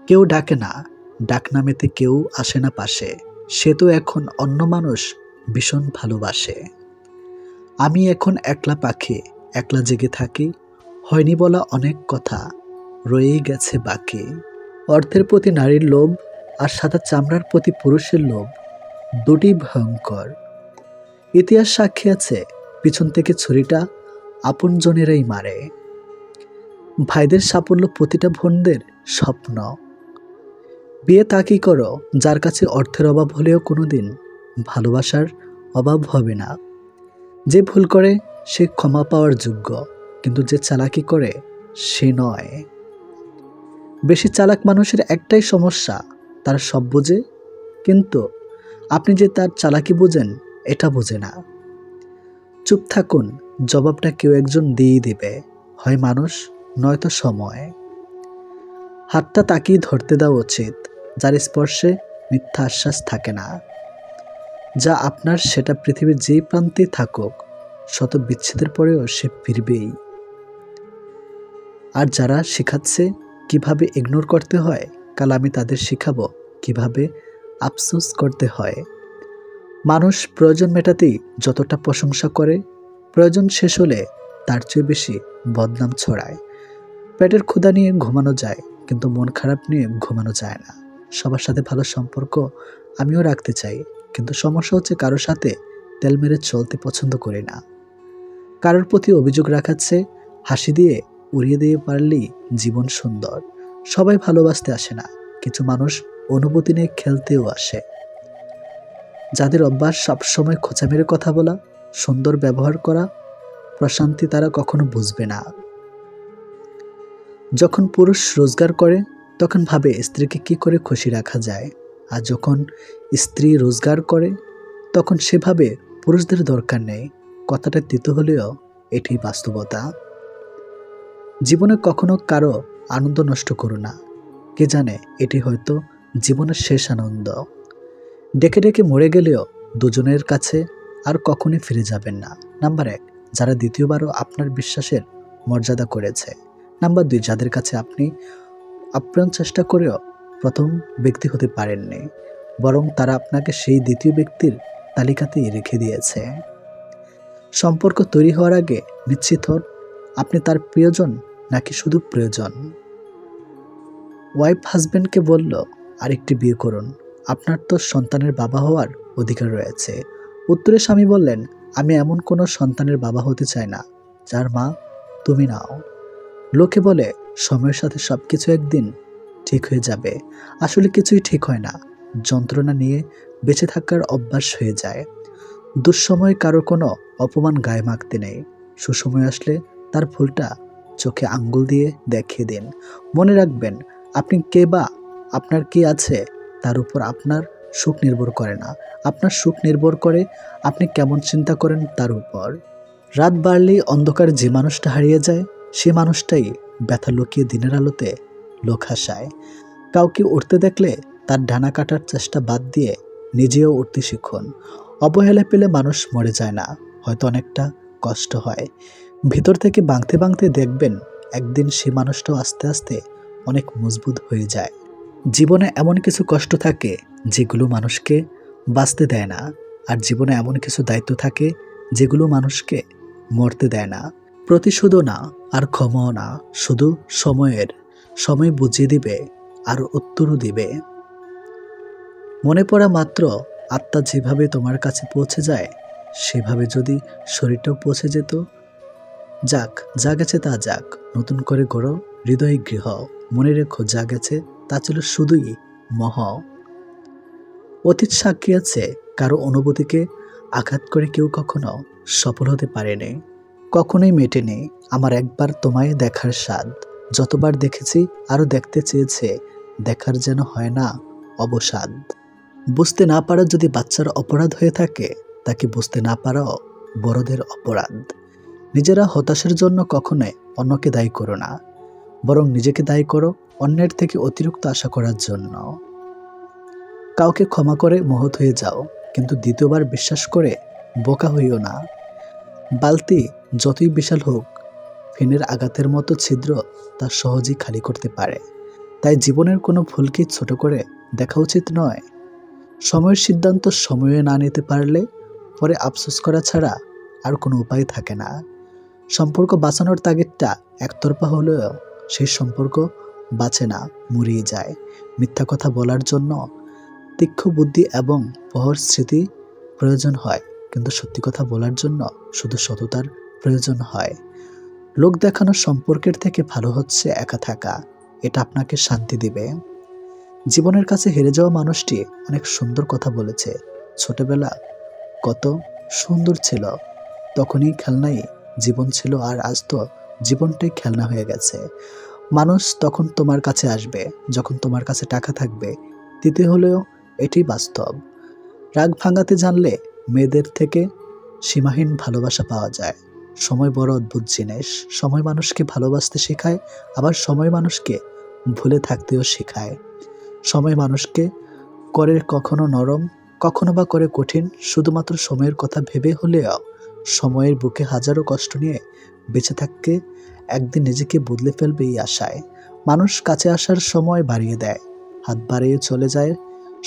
[SPEAKER 1] কেউ ডাকে না, ডাক নামেতে কেউ আসে না পাশে, সে তো এখন অন্য মানুষ ভীষণ ভালোবাসে। আমি এখন একলা পাখি, একলা জেগে থাকি, হয়নি বলা অনেক কথা রয়েই গেছে বাকি। অর্থের প্রতি নারীর লোভ আর সাদা চামড়ার প্রতি পুরুষের লোভ দুটি ভয়ঙ্কর। ইতিহাস সাক্ষী আছে পিছন থেকে ছুরিটা আপনজনেরাই মারে। ভাইদের সাফল্য প্রতিটা বোনদের স্বপ্ন। বিয়ে তাকেই করো যার কাছে অর্থের অভাব হলেও কোনোদিন ভালোবাসার অভাব হবে না। যে ভুল করে সে ক্ষমা পাওয়ার যোগ্য, কিন্তু যে চালাকি করে সে নয়। বেশি চালাক মানুষের একটাই সমস্যা, তারা সব বোঝে, কিন্তু আপনি যে তার চালাকি বোঝেন এটা বোঝে না। চুপ থাকুন, জবাবটা কেউ একজন দিয়েই দেবে, হয় মানুষ নয়তো সময়। হাতটা তাকেই ধরতে দেওয়া উচিত যার স্পর্শে মিথ্যা আশ্বাস থাকে না। যা আপনার সেটা পৃথিবীর যেই প্রান্তে থাকুক, শত বিচ্ছেদের পরেও সে ফিরবেই। আর যারা শেখাচ্ছে কিভাবে ইগনোর করতে হয়, কাল আমি তাদের শেখাবো কিভাবে আফসোস করতে হয়। মানুষ প্রয়োজন মেটাতেই যতটা প্রশংসা করে, প্রয়োজন শেষ হলে তার চেয়ে বেশি বদনাম ছড়ায়। পেটের ক্ষুধা নিয়ে ঘুমানো যায়, কিন্তু মন খারাপ নিয়ে ঘুমানো যায় না। সবার সাথে ভালো সম্পর্ক আমিও রাখতে চাই, কিন্তু সমস্যা হচ্ছে কারোর সাথে তেল মেরে চলতে পছন্দ করি না। কারোর প্রতি অভিযোগ রাখাচ্ছে হাসি দিয়ে উড়িয়ে দিয়ে পারলেই জীবন সুন্দর। সবাই ভালোবাসতে আসে না, কিছু মানুষ অনুভূতি নিয়ে খেলতেও আসে। যাদের অভ্যাস সবসময় খোঁচা মেরে কথা বলা, সুন্দর ব্যবহার করা, প্রশান্তি তারা কখনো বুঝবে না। যখন পুরুষ রোজগার করে তখন ভাবে স্ত্রীকে কি করে খুশি রাখা যায়, আর যখন স্ত্রী রোজগার করে তখন সে ভাবে পুরুষদের দরকার নেই। কথাটা তিতো হলেও এটি বাস্তবতা। জীবনে কখনো কারো আনন্দ নষ্ট করো না, কে জানে এটি হয়তো জীবনের শেষ আনন্দ। ডেকে ডেকে মরে গেলেও দুজনের কাছে আর কখনোই ফিরে যাবেন না। নাম্বার 1, যারা দ্বিতীয়বারও আপনার বিশ্বাসের মর্যাদা করেছে। নাম্বার 2, যাদের কাছে আপনি আপ্রাণ চেষ্টা করেও প্রথম ব্যক্তি হতে পারেননি, বরং তারা আপনাকে সেই দ্বিতীয় ব্যক্তির তালিকাতেই রেখে দিয়েছে। সম্পর্ক তৈরি হওয়ার আগে নিশ্চিত হন আপনি তার প্রিয়জন নাকি শুধু প্রয়োজন। ওয়াইফ হাজব্যান্ডকে বলল, আরেকটি বিয়ে করুন, আপনার তো সন্তানের বাবা হওয়ার অধিকার রয়েছে। উত্তরে স্বামী বললেন, আমি এমন কোনো সন্তানের বাবা হতে চাই না যার মা তুমি নাও। লোকে বলে সময়ের সাথে সবকিছু একদিন ঠিক হয়ে যাবে, আসলে কিছুই ঠিক হয় না। যন্ত্রণা নিয়ে বেঁচে থাকার অভ্যাস হয়ে যায়। দুঃসময়ে কারো কোনো অপমান গায়ে মাখতে নেই। সুসময় আসলে তার ভুলটা চোখে আঙ্গুল দিয়ে দেখিয়ে দিন। মনে রাখবেন, আপনি কে বা আপনার কি আছে তার উপর আপনার সুখ নির্ভর করে না, আপনার সুখ নির্ভর করে আপনি কেমন চিন্তা করেন তার উপর। রাত বাড়লেই অন্ধকারে যে মানুষটা হারিয়ে যায়, সে মানুষটাই ব্যথা লুকিয়ে দিনের আলোতে লোক হাসায়। কাউকে উঠতে দেখলে তার ডানা কাটার চেষ্টা বাদ দিয়ে নিজেও উঠতে শিখুন। অবহেলা পেলে মানুষ মরে যায় না, হয়তো অনেকটা কষ্ট হয়। ভিতর থেকে ভাঙতে ভাঙতে দেখবেন একদিন সে মানুষটাও আস্তে আস্তে অনেক মজবুত হয়ে যায়। জীবনে এমন কিছু কষ্ট থাকে যেগুলো মানুষকে বাঁচতে দেয় না, আর জীবনে এমন কিছু দায়িত্ব থাকে যেগুলো মানুষকে মরতে দেয় না। প্রতিশোধও না আর ক্ষমাও না, শুধু সময় বুঝিয়ে দিবে আর উত্তরও দিবে। মনে পড়া মাত্র আত্মা যেভাবে তোমার কাছে পৌঁছে যায়, সেভাবে যদি শরীরটাও পৌঁছে যেত। যাক, যা গেছে তা যাক, নতুন করে গড়ো হৃদয় গৃহ। মনে রেখো, যা গেছে তা ছিল শুধুই মোহ। অতীত সাক্ষী আছে, কারো অনুভূতিকে আঘাত করে কেউ কখনো সফল হতে পারেনি, কখনোই মেটেনি আমার একবার তোমায় দেখার স্বাদ। যতবার দেখেছি আরো দেখতে চেয়েছে, দেখার যেন হয় না অবসাদ। বুঝতে না পারা যদি বাচ্চার অপরাধ হয়ে থাকে, তাকে বুঝতে না পারাও বড়দের অপরাধ। নিজেরা হতাশার জন্য কখনোই অন্যকে দায়ী করো না, বরং নিজেকে দায়ী করো অন্যের থেকে অতিরিক্ত আশা করার জন্য। কাউকে ক্ষমা করে মহৎ হয়ে যাও, কিন্তু দ্বিতীয়বার বিশ্বাস করে বোকা হইও না। বালতি যতই বিশাল হোক, ফেনের আঘাতের মতো ছিদ্র তা সহজেই খালি করতে পারে। তাই জীবনের কোনো ভুলকে ছোট করে দেখা উচিত নয়। সময়ের সিদ্ধান্ত সময়ে না নিতে পারলে পরে আফসোস করা ছাড়া আর কোনো উপায় থাকে না। সম্পর্ক বাঁচানোর তাগিদটা একতরফা হলেও সেই সম্পর্ক বাঁচে না, মরিয়ে যায়। মিথ্যা কথা বলার জন্য তীক্ষ্ণ বুদ্ধি এবং প্রহর স্মৃতি প্রয়োজন হয়, কিন্তু সত্যি কথা বলার জন্য শুধু সততার প্রয়োজন হয়। লোক দেখানো সম্পর্কের থেকে ভালো হচ্ছে একা থাকা, এটা আপনাকে শান্তি দিবে। জীবনের কাছে হেরে যাওয়া মানুষটি অনেক সুন্দর কথা বলেছে, ছোটবেলা কত সুন্দর ছিল, তখনই খেলনাই জীবন ছিল, আর আজ তো জীবনটাই খেলনা হয়ে গেছে। মানুষ তখন তোমার কাছে আসবে যখন তোমার কাছে টাকা থাকবে, দিতে হলেও এটি বাস্তব। রাগ ভাঙাতে জানলে মেয়েদের থেকে সীমাহীন ভালোবাসা পাওয়া যায়। সময় বড় অদ্ভুত জিনিস, সময় মানুষকে ভালোবাসতে শেখায়, আবার সময় মানুষকে ভুলে থাকতেও শেখায়। সময় মানুষকে করে কখনো নরম, কখনো বা করে কঠিন, শুধুমাত্র সময়ের কথা ভেবে হলেও। সময়ের বুকে হাজারো কষ্ট নিয়ে বেঁচে থাকতে একদিন নিজেকে বদলে ফেলবে এই আশায়। মানুষ কাছে আসার সময় বাড়িয়ে দেয়, হাত বাড়িয়ে চলে যায়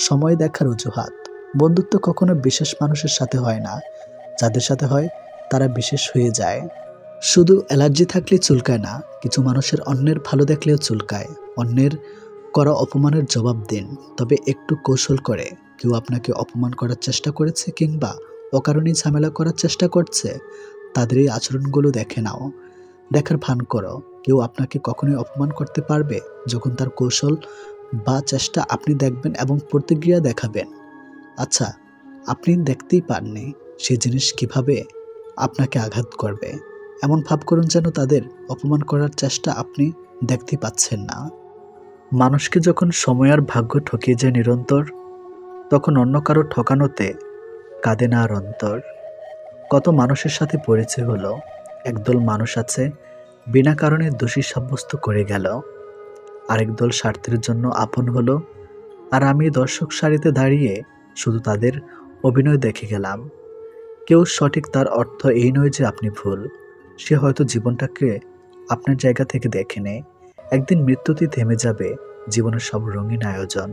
[SPEAKER 1] সময় দেখার অজুহাত। বন্ধুত্ব কখনো বিশেষ মানুষের সাথে হয় না, যাদের সাথে হয় তারা বিশেষ হয়ে যায়। শুধু অ্যালার্জি থাকলে চুলকায় না, কিছু মানুষের অন্যের ভালো দেখলেও চুলকায়। অন্যের করা অপমানের জবাব দিন, তবে একটু কৌশল করে। কেউ আপনাকে অপমান করার চেষ্টা করেছে কিংবা অকারণেই ঝামেলা করার চেষ্টা করছে, তাদের এই আচরণগুলো দেখে নাও, দেখার ভান করো। কেউ আপনাকে কখনোই অপমান করতে পারবে যখন তার কৌশল বা চেষ্টা আপনি দেখবেন এবং প্রতিক্রিয়া দেখাবেন। আচ্ছা, আপনি দেখতেই পাননি সেই জিনিস কিভাবে আপনাকে আঘাত করবে, এমন ভাব করুন যেন তাদের অপমান করার চেষ্টা আপনি দেখতে পাচ্ছেন না। মানুষকে যখন সময় আর ভাগ্য ঠকিয়ে যায় নিরন্তর, তখন অন্য কারো ঠকানোতে কাঁদে না আর অন্তর। কত মানুষের সাথে পরিচয় হলো, একদল মানুষ আছে বিনা কারণে দোষী সাব্যস্ত করে গেল, আরেক দল স্বার্থের জন্য আপন হলো, আর আমি দর্শক সারিতে দাঁড়িয়ে শুধু তাদের অভিনয় দেখে গেলাম। কেউ সঠিক, তার অর্থ এই নয় যে আপনি ভুল। সে হয়তো জীবনটাকে আপনার জায়গা থেকে দেখে নেয়। একদিন মৃত্যুতে থেমে যাবে, জীবনের সব রঙিন আয়োজন।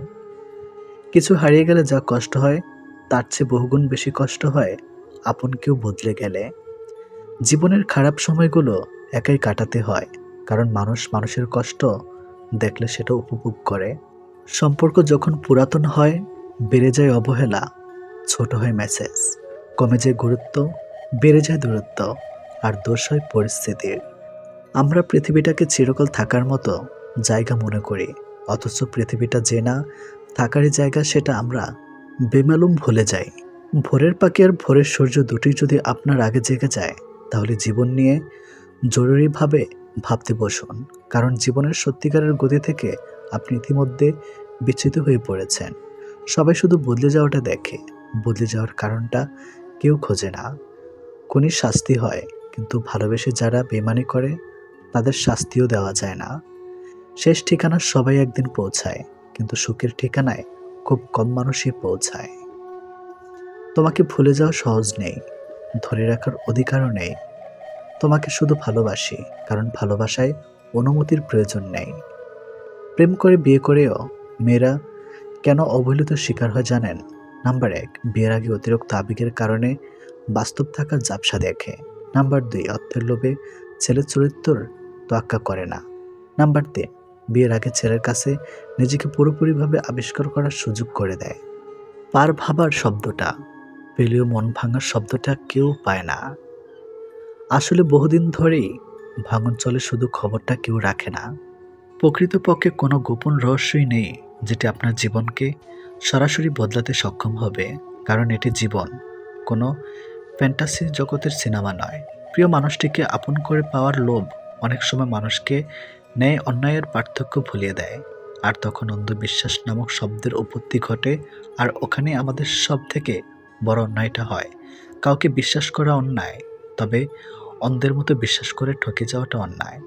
[SPEAKER 1] কিছু হারিয়ে গেলে যা কষ্ট হয় তার চেয়ে বহুগুণ বেশি কষ্ট হয় আপন কেউ বদলে গেলে। জীবনের খারাপ সময়গুলো একাই কাটাতে হয়, কারণ মানুষ মানুষের কষ্ট দেখলে সেটা উপভোগ করে। সম্পর্ক যখন পুরাতন হয়, বেড়ে যায় অবহেলা, ছোট হয় মেসেজ, কমে যায় গুরুত্ব, বেড়ে যায় দূরত্ব, আর দোষ হয় পরিস্থিতির। আমরা পৃথিবীটাকে চিরকাল থাকার মতো জায়গা মনে করি, অথচ পৃথিবীটা যে না থাকারই জায়গা সেটা আমরা বেমালুম ভুলে যাই। ভোরের পাখি আর ভোরের সূর্য দুটোই যদি আপনার আগে জেগে যায়, তাহলে জীবন নিয়ে জরুরিভাবে ভাবতে বসুন, কারণ জীবনের সত্যিকারের গতি থেকে আপনি ইতিমধ্যে বিচ্যুত হয়ে পড়েছেন। সবাই শুধু বদলে যাওয়াটা দেখে, বদলে যাওয়ার কারণটা কেউ খোঁজে না। খুনির শাস্তি হয়, কিন্তু ভালোবেসে যারা বেইমানি করে তাদের শাস্তিও দেওয়া যায় না। শেষ ঠিকানা সবাই একদিন পৌঁছায়, কিন্তু সুখের ঠিকানায় খুব কম মানুষই পৌঁছায়। তোমাকে ভুলে যাওয়া সহজ নেই, ধরে রাখার অধিকারও নেই। তোমাকে শুধু ভালোবাসি, কারণ ভালোবাসায় অনুমতির প্রয়োজন নেই। প্রেম করে বিয়ে করেও মেয়েরা কেন অবহেলিত শিকার হয় জানেন? নাম্বার 1, বিয়ের আগে অতিরিক্ত আবেগের কারণে বাস্তব থাকার ঝাপসা দেখে। নাম্বার 2, অর্থের লোভে ছেলের চরিত্রের তোয়াক্কা করে না। নাম্বার 3, বিয়ের আগে ছেলের কাছে নিজেকে পুরোপুরিভাবে আবিষ্কার করার সুযোগ করে দেয়। পার ভাবার শব্দটা পেলেও মন ভাঙার শব্দটা কেউ পায় না। আসলে বহুদিন ধরেই ভাঙন চলে, শুধু খবরটা কেউ রাখে না। প্রকৃতপক্ষে কোনো গোপন রহস্যই নেই যেটি আপনার জীবনকে সরাসরি বদলাতে সক্ষম হবে, কারণ এটি জীবন, কোনো ফ্যান্টাসি জগতের সিনেমা নয়। প্রিয় মানুষটিকে আপন করে পাওয়ার লোভ অনেক সময় মানুষকে ন্যায় অন্যায়ের পার্থক্য ভুলিয়ে দেয়, আর তখন অন্ধবিশ্বাস নামক শব্দের উৎপত্তি ঘটে। আর ওখানে আমাদের সব থেকে বড় অন্যায়টা হয়। কাউকে বিশ্বাস করা অন্যায়, তবে অন্ধের মতো বিশ্বাস করে ঠকে যাওয়াটা অন্যায়।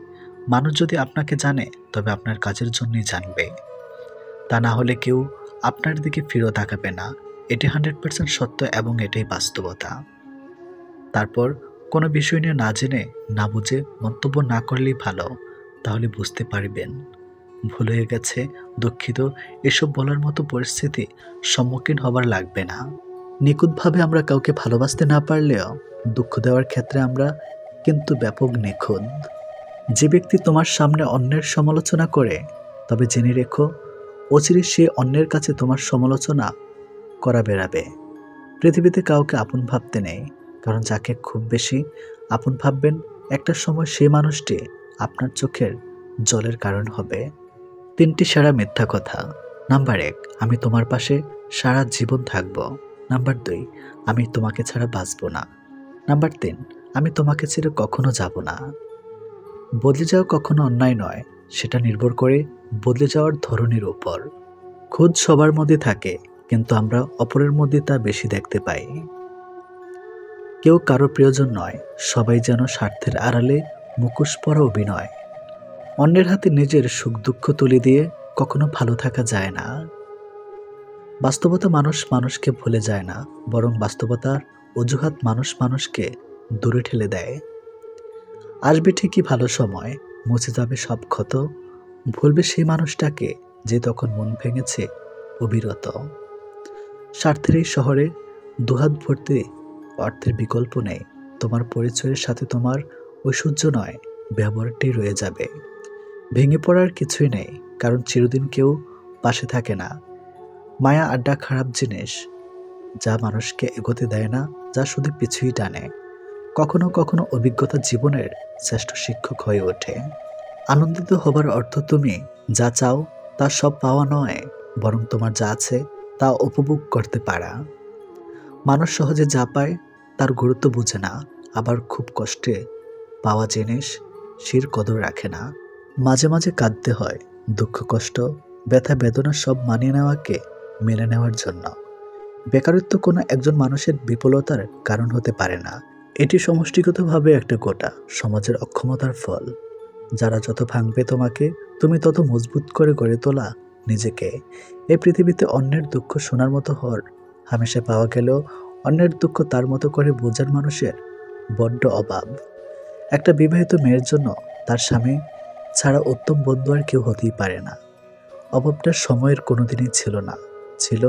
[SPEAKER 1] মানুষ যদি আপনাকে জানে, তবে আপনার কাজের জন্যই জানবে, তা না হলে কেউ আপনার দিকে ফিরেও তাকাবে না। এটি 100% সত্য এবং এটাই বাস্তবতা। তারপর কোনো বিষয় নিয়ে না জেনে না বুঝে মন্তব্য না করলেই ভালো, তাহলে বুঝতে পারবেন ভুল হয়ে গেছে, দুঃখিত, এসব বলার মতো পরিস্থিতি সম্মুখীন হবার লাগবে না। নিখুঁতভাবে আমরা কাউকে ভালোবাসতে না পারলেও দুঃখ দেওয়ার ক্ষেত্রে আমরা কিন্তু ব্যাপক নিখুঁত। যে ব্যক্তি তোমার সামনে অন্যের সমালোচনা করে, তবে জেনে রেখো অচিরে সে অন্যের কাছে তোমার সমালোচনা করা বেড়াবে। পৃথিবীতে কাউকে আপন ভাবতে নেই, কারণ যাকে খুব বেশি আপন ভাববেন, একটা সময় সেই মানুষটি আপনার চোখের জলের কারণ হবে। 3টি সেরা মিথ্যা কথা। নাম্বার 1, আমি তোমার পাশে সারা জীবন থাকব। নাম্বার 2, আমি তোমাকে ছাড়া বাঁচব না। নাম্বার 3, আমি তোমাকে ছেড়ে কখনো যাব না। বদলে যাওয়া কখনো অন্যায় নয়, সেটা নির্ভর করে বদলে যাওয়ার ধরনের উপর। খোঁজ সবার মধ্যে থাকে, কিন্তু আমরা অপরের মধ্যে তা বেশি দেখতে পাই। কেউ কারো প্রিয়জন নয়, সবাই যেন স্বার্থের আড়ালে মুখোশ পরা অভিনয়। অন্যের হাতে নিজের সুখ দুঃখ তুলে দিয়ে কখনো ভালো থাকা যায় না। বাস্তবতা মানুষ মানুষকে ভুলে যায় না, বরং বাস্তবতার অজুহাত মানুষ মানুষকে দূরে ঠেলে দেয়। আসবে ঠিকই ভালো সময়, মুছে যাবে সব ক্ষত, ভুলবে সেই মানুষটাকে যে তখন মন ভেঙেছে অবিরত। স্বার্থের এই শহরে দুহাত ভর্তি অর্থের বিকল্প নেই। তোমার পরিচয়ের সাথে তোমার ঐশ্বর্য নয়, ব্যবহারটাই রয়ে যাবে। ভেঙে পড়ার কিছুই নেই, কারণ চিরদিন কেউ পাশে থাকে না। মায়া আড্ডা খারাপ জিনিস, যা মানুষকে এগোতে দেয় না, যা শুধু পিছুই টানে। কখনো কখনো অভিজ্ঞতা জীবনের শ্রেষ্ঠ শিক্ষক হয়ে ওঠে। আনন্দিত হবার অর্থ তুমি যা চাও তা সব পাওয়া নয়, বরং তোমার যা আছে তা উপভোগ করতে পারা। মানুষ সহজে যা পায় তার গুরুত্ব বুঝে না, আবার খুব কষ্টে পাওয়া জিনিস শির কদর রাখে না। মাঝে মাঝে কাঁদতে হয়, দুঃখ কষ্ট ব্যথা বেদনা সব মানিয়ে নেওয়াকে মেনে নেওয়ার জন্য। বেকারত্ব কোনো একজন মানুষের বিফলতার কারণ হতে পারে না, এটি সমষ্টিগতভাবে একটা গোটা সমাজের অক্ষমতার ফল। যারা যত ভাঙবে তোমাকে, তুমি তত মজবুত করে গড়ে তোলা নিজেকে। এই পৃথিবীতে অন্যের দুঃখ শোনার মতো হর হামেশা পাওয়া গেলেও অন্যের দুঃখ তার মতো করে বোঝার মানুষের বড্ড অভাব। একটা বিবাহিত মেয়ের জন্য তার স্বামী ছাড়া উত্তম বন্ধু আর কেউ হতেই পারে না। অভাবটা সময়ের কোনোদিনই ছিল না, ছিল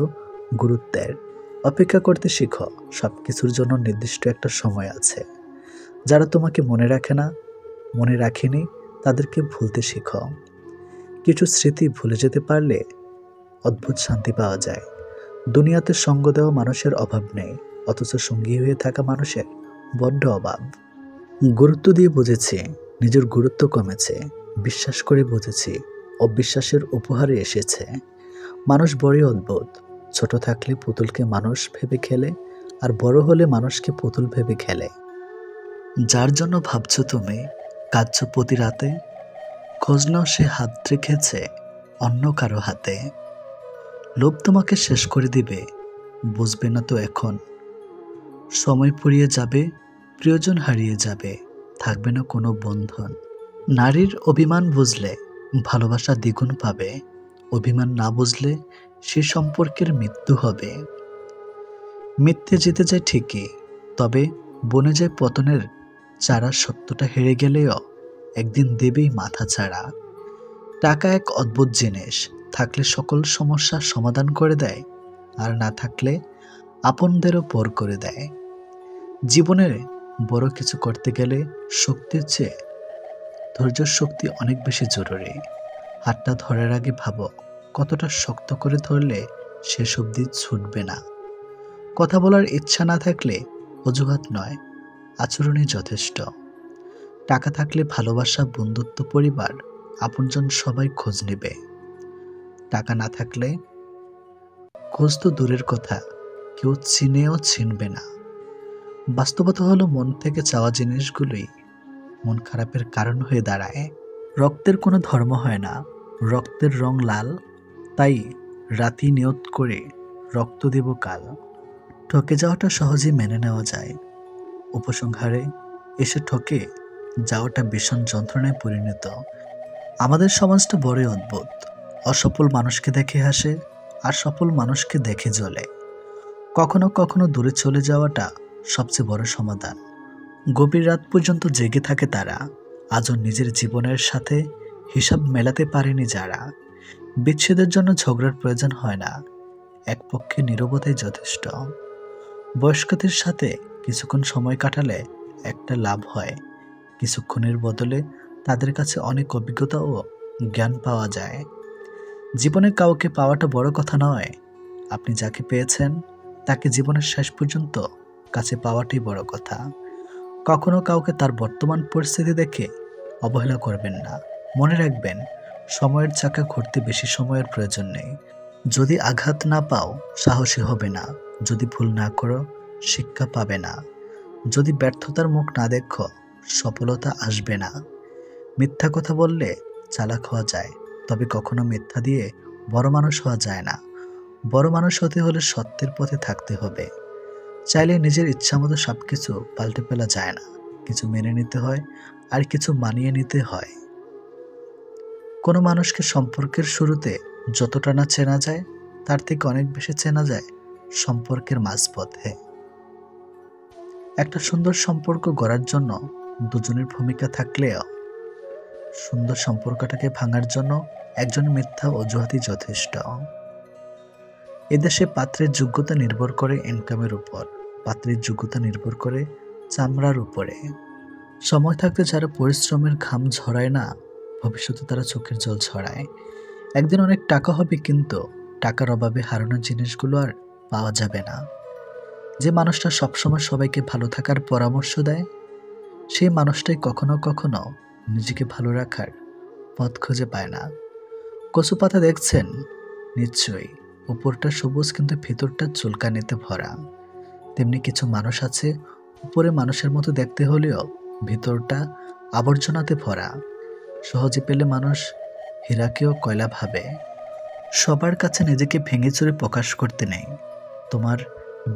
[SPEAKER 1] গুরুত্বের। অপেক্ষা করতে শিখো, সব কিছুর জন্য নির্দিষ্ট একটা সময় আছে। যারা তোমাকে মনে রাখে না, মনে রাখেনি, তাদেরকে ভুলতে শিখো। কিছু স্মৃতি ভুলে যেতে পারলে অদ্ভুত শান্তি পাওয়া যায়। দুনিয়াতে সঙ্গ দেওয়া মানুষের অভাব নেই, অথচ সঙ্গী হয়ে থাকা মানুষের বড্ড অভাব। গুরুত্ব দিয়ে বুঝেছি নিজের গুরুত্ব কমেছে, বিশ্বাস করে বুঝেছি অবিশ্বাসের উপহারে এসেছে। মানুষ বড়ই অদ্ভুত, ছোট থাকলে পুতুলকে মানুষ ভেবে খেলে, আর বড় হলে মানুষকে পুতুল ভেবে খেলে। যার জন্য ভাবছো তুমি, কাঁদছো প্রতি রাতে, খোঁজ নাও সে হাত রেখেছে অন্য কারো হাতে। লোভ তোমাকে শেষ করে দিবে, বুঝবে না তো এখন। সময় ফুরিয়ে যাবে, প্রিয়জন হারিয়ে যাবে, থাকবে না কোনো বন্ধন। নারীর অভিমান বুঝলে ভালোবাসা দ্বিগুণ পাবে, অভিমান না বুঝলে সে সম্পর্কের মৃত্যু হবে। মিথ্যে জিতে যায় ঠিকই, তবে বনে যায় পতনের চারা। সত্যটা হেরে গেলেও একদিন দেবেই মাথা ছাড়া। টাকা এক অদ্ভুত জিনিস, থাকলে সকল সমস্যার সমাধান করে দেয়, আর না থাকলে আপনদেরও পর করে দেয়। জীবনে বড় কিছু করতে গেলে শক্তির চেয়ে ধৈর্য শক্তি অনেক বেশি জরুরি। হাতটা ধরার আগে ভাবো কতটা শক্ত করে ধরলে শেষ অবধি ছুটবে না। কথা বলার ইচ্ছা না থাকলে অজুহাত নয়, আচরণই যথেষ্ট। টাকা থাকলে ভালোবাসা, বন্ধুত্ব, পরিবার, আপনজন সবাই খোঁজ নেবে। টাকা না থাকলে খোঁজ তো দূরের কথা, কেউ চিনেও চিনবে না। বাস্তবতা হলো মন থেকে চাওয়া জিনিসগুলোই মন খারাপের কারণ হয়ে দাঁড়ায়। রক্তের কোনো ধর্ম হয় না, রক্তের রং লাল, তাই রাতি নিয়ত করে রক্ত দেব কাল। ঠকে যাওয়াটা সহজেই মেনে নেওয়া যায়, উপসংহারে এসে ঠকে যাওয়াটা ভীষণ যন্ত্রণায় পরিণত। আমাদের সমাজটা বড়ই অদ্ভুত, অসফল মানুষকে দেখে হাসে আর সফল মানুষকে দেখে জ্বলে। কখনো কখনো দূরে চলে যাওয়াটা সবচেয়ে বড় সমাধান। গভীর রাত পর্যন্ত জেগে থাকে তারা, আজও নিজের জীবনের সাথে হিসাব মেলাতে পারেনি যারা। বিচ্ছেদের জন্য ঝগড়ার প্রয়োজন হয় না, এক পক্ষে নীরবতাই যথেষ্ট। বয়স্কদের সাথে কিছুক্ষণ সময় কাটালে একটা লাভ হয়, কিছুক্ষণের বদলে তাদের কাছে অনেক অভিজ্ঞতা ও জ্ঞান পাওয়া যায়। জীবনে কাউকে পাওয়াটা বড় কথা নয়, আপনি যাকে পেয়েছেন তাকে জীবনের শেষ পর্যন্ত কাছে পাওয়াটাই বড় কথা। কখনো কাউকে তার বর্তমান পরিস্থিতি দেখে অবহেলা করবেন না। মনে রাখবেন, সময়ের চাকা ঘুরতে বেশি সময়ের প্রয়োজন নেই। যদি আঘাত না পাও সাহসী হবে না, যদি ভুল না করো শিক্ষা পাবে না, যদি ব্যর্থতার মুখ না দেখো সফলতা আসবে না। মিথ্যা কথা বললে চালাক হওয়া যায়, তবে কখনো মিথ্যা দিয়ে বড় মানুষ হওয়া যায় না। বড় মানুষ হতে হলে সত্যের পথে থাকতে হবে। চাইলে নিজের ইচ্ছামতো সবকিছু পাল্টে ফেলা যায় না, কিছু মেনে নিতে হয় আর কিছু মানিয়ে নিতে হয়। কোনো মানুষকে সম্পর্কের শুরুতে যতটা না চেনা যায়, তার থেকে অনেক বেশি চেনা যায় সম্পর্কের মাঝপথে। একটা সুন্দর সম্পর্ক গড়ার জন্য দুজনের ভূমিকা থাকলেও সুন্দর সম্পর্কটাকে ভাঙার জন্য একজন মিথ্যা অজুহাতই যথেষ্ট। এদেশে পাত্রের যোগ্যতা নির্ভর করে ইনকামের উপর, পাত্রের যোগ্যতা নির্ভর করে চামড়ার উপরে। সময় থাকতে যারা পরিশ্রমের ঘাম ঝরায় না, ভবিষ্যতে তারা চোখের জল ছড়ায়। একদিন অনেক টাকা হবে, কিন্তু টাকার অভাবে হারানোর জিনিসগুলো আর পাওয়া যাবে না। যে মানুষটা সবসময় সবাইকে ভালো থাকার পরামর্শ দেয়, সেই মানুষটাই কখনো কখনো নিজেকে ভালো রাখার পথ খুঁজে পায় না। কচু পাতা দেখছেন নিশ্চয়ই, উপরটা সবুজ কিন্তু ভেতরটা চুলকানিতে ভরা। তেমনি কিছু মানুষ আছে, উপরে মানুষের মতো দেখতে হলেও ভেতরটা আবর্জনাতে ভরা। সহজে পেলে মানুষ হীরাকেও কয়লা ভাবে। সবার কাছে নিজেকে ভেঙে চুরে প্রকাশ করতে নেই। তোমার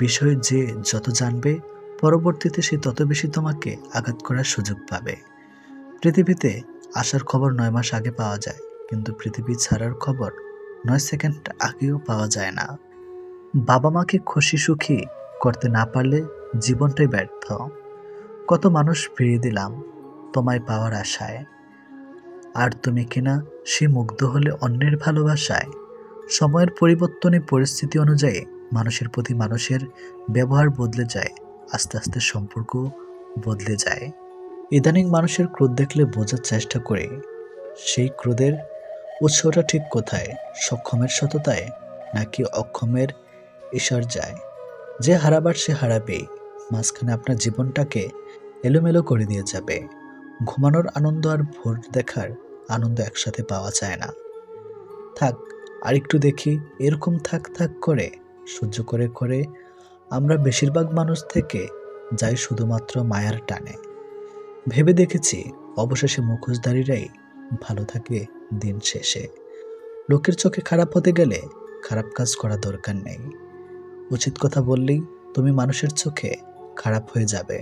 [SPEAKER 1] বিষয়ে যে যত জানবে, পরবর্তীতে সে তত বেশি তোমাকে আঘাত করার সুযোগ পাবে। পৃথিবীতে আসার খবর 9 মাস আগে পাওয়া যায়, কিন্তু পৃথিবী ছাড়ার খবর 9 সেকেন্ড আগেও পাওয়া যায় না। বাবা মাকে খুশি সুখী করতে না পারলে জীবনটাই ব্যর্থ। কত মানুষ ফিরিয়ে দিলাম তোমায় পাওয়ার আশায়, আর তুমি কিনা সে মুগ্ধ হলে অন্যের ভালোবাসায়। সময়ের পরিবর্তনে পরিস্থিতি অনুযায়ী মানুষের প্রতি মানুষের ব্যবহার বদলে যায়, আস্তে আস্তে সম্পর্ক বদলে যায়। ইদানিং মানুষের ক্রোধ দেখলে বোঝার চেষ্টা করি সেই ক্রোধের উৎসটা ঠিক কোথায়, সক্ষমের সততায় নাকি অক্ষমের যায়। যে হারাবার সে হারাবেই, মাঝখানে আপনার জীবনটাকে এলোমেলো করে দিয়ে যাবে। ঘুমানোর আনন্দ আর ভোর দেখার আনন্দ একসাথে পাওয়া যায় না। থাক আর একটু দেখি, এরকম থাক থাক করে সহ্য করে করে আমরা বেশিরভাগ মানুষ থেকে যাই শুধুমাত্র মায়ার টানে। ভেবে দেখেছি অবশেষে মুখোশধারীরাই ভালো থাকে দিন শেষে। লোকের চোখে খারাপ হতে গেলে খারাপ কাজ করা দরকার নেই। উচিত কথা বললেই তুমি মানুষের চোখে খারাপ হয়ে যাবে।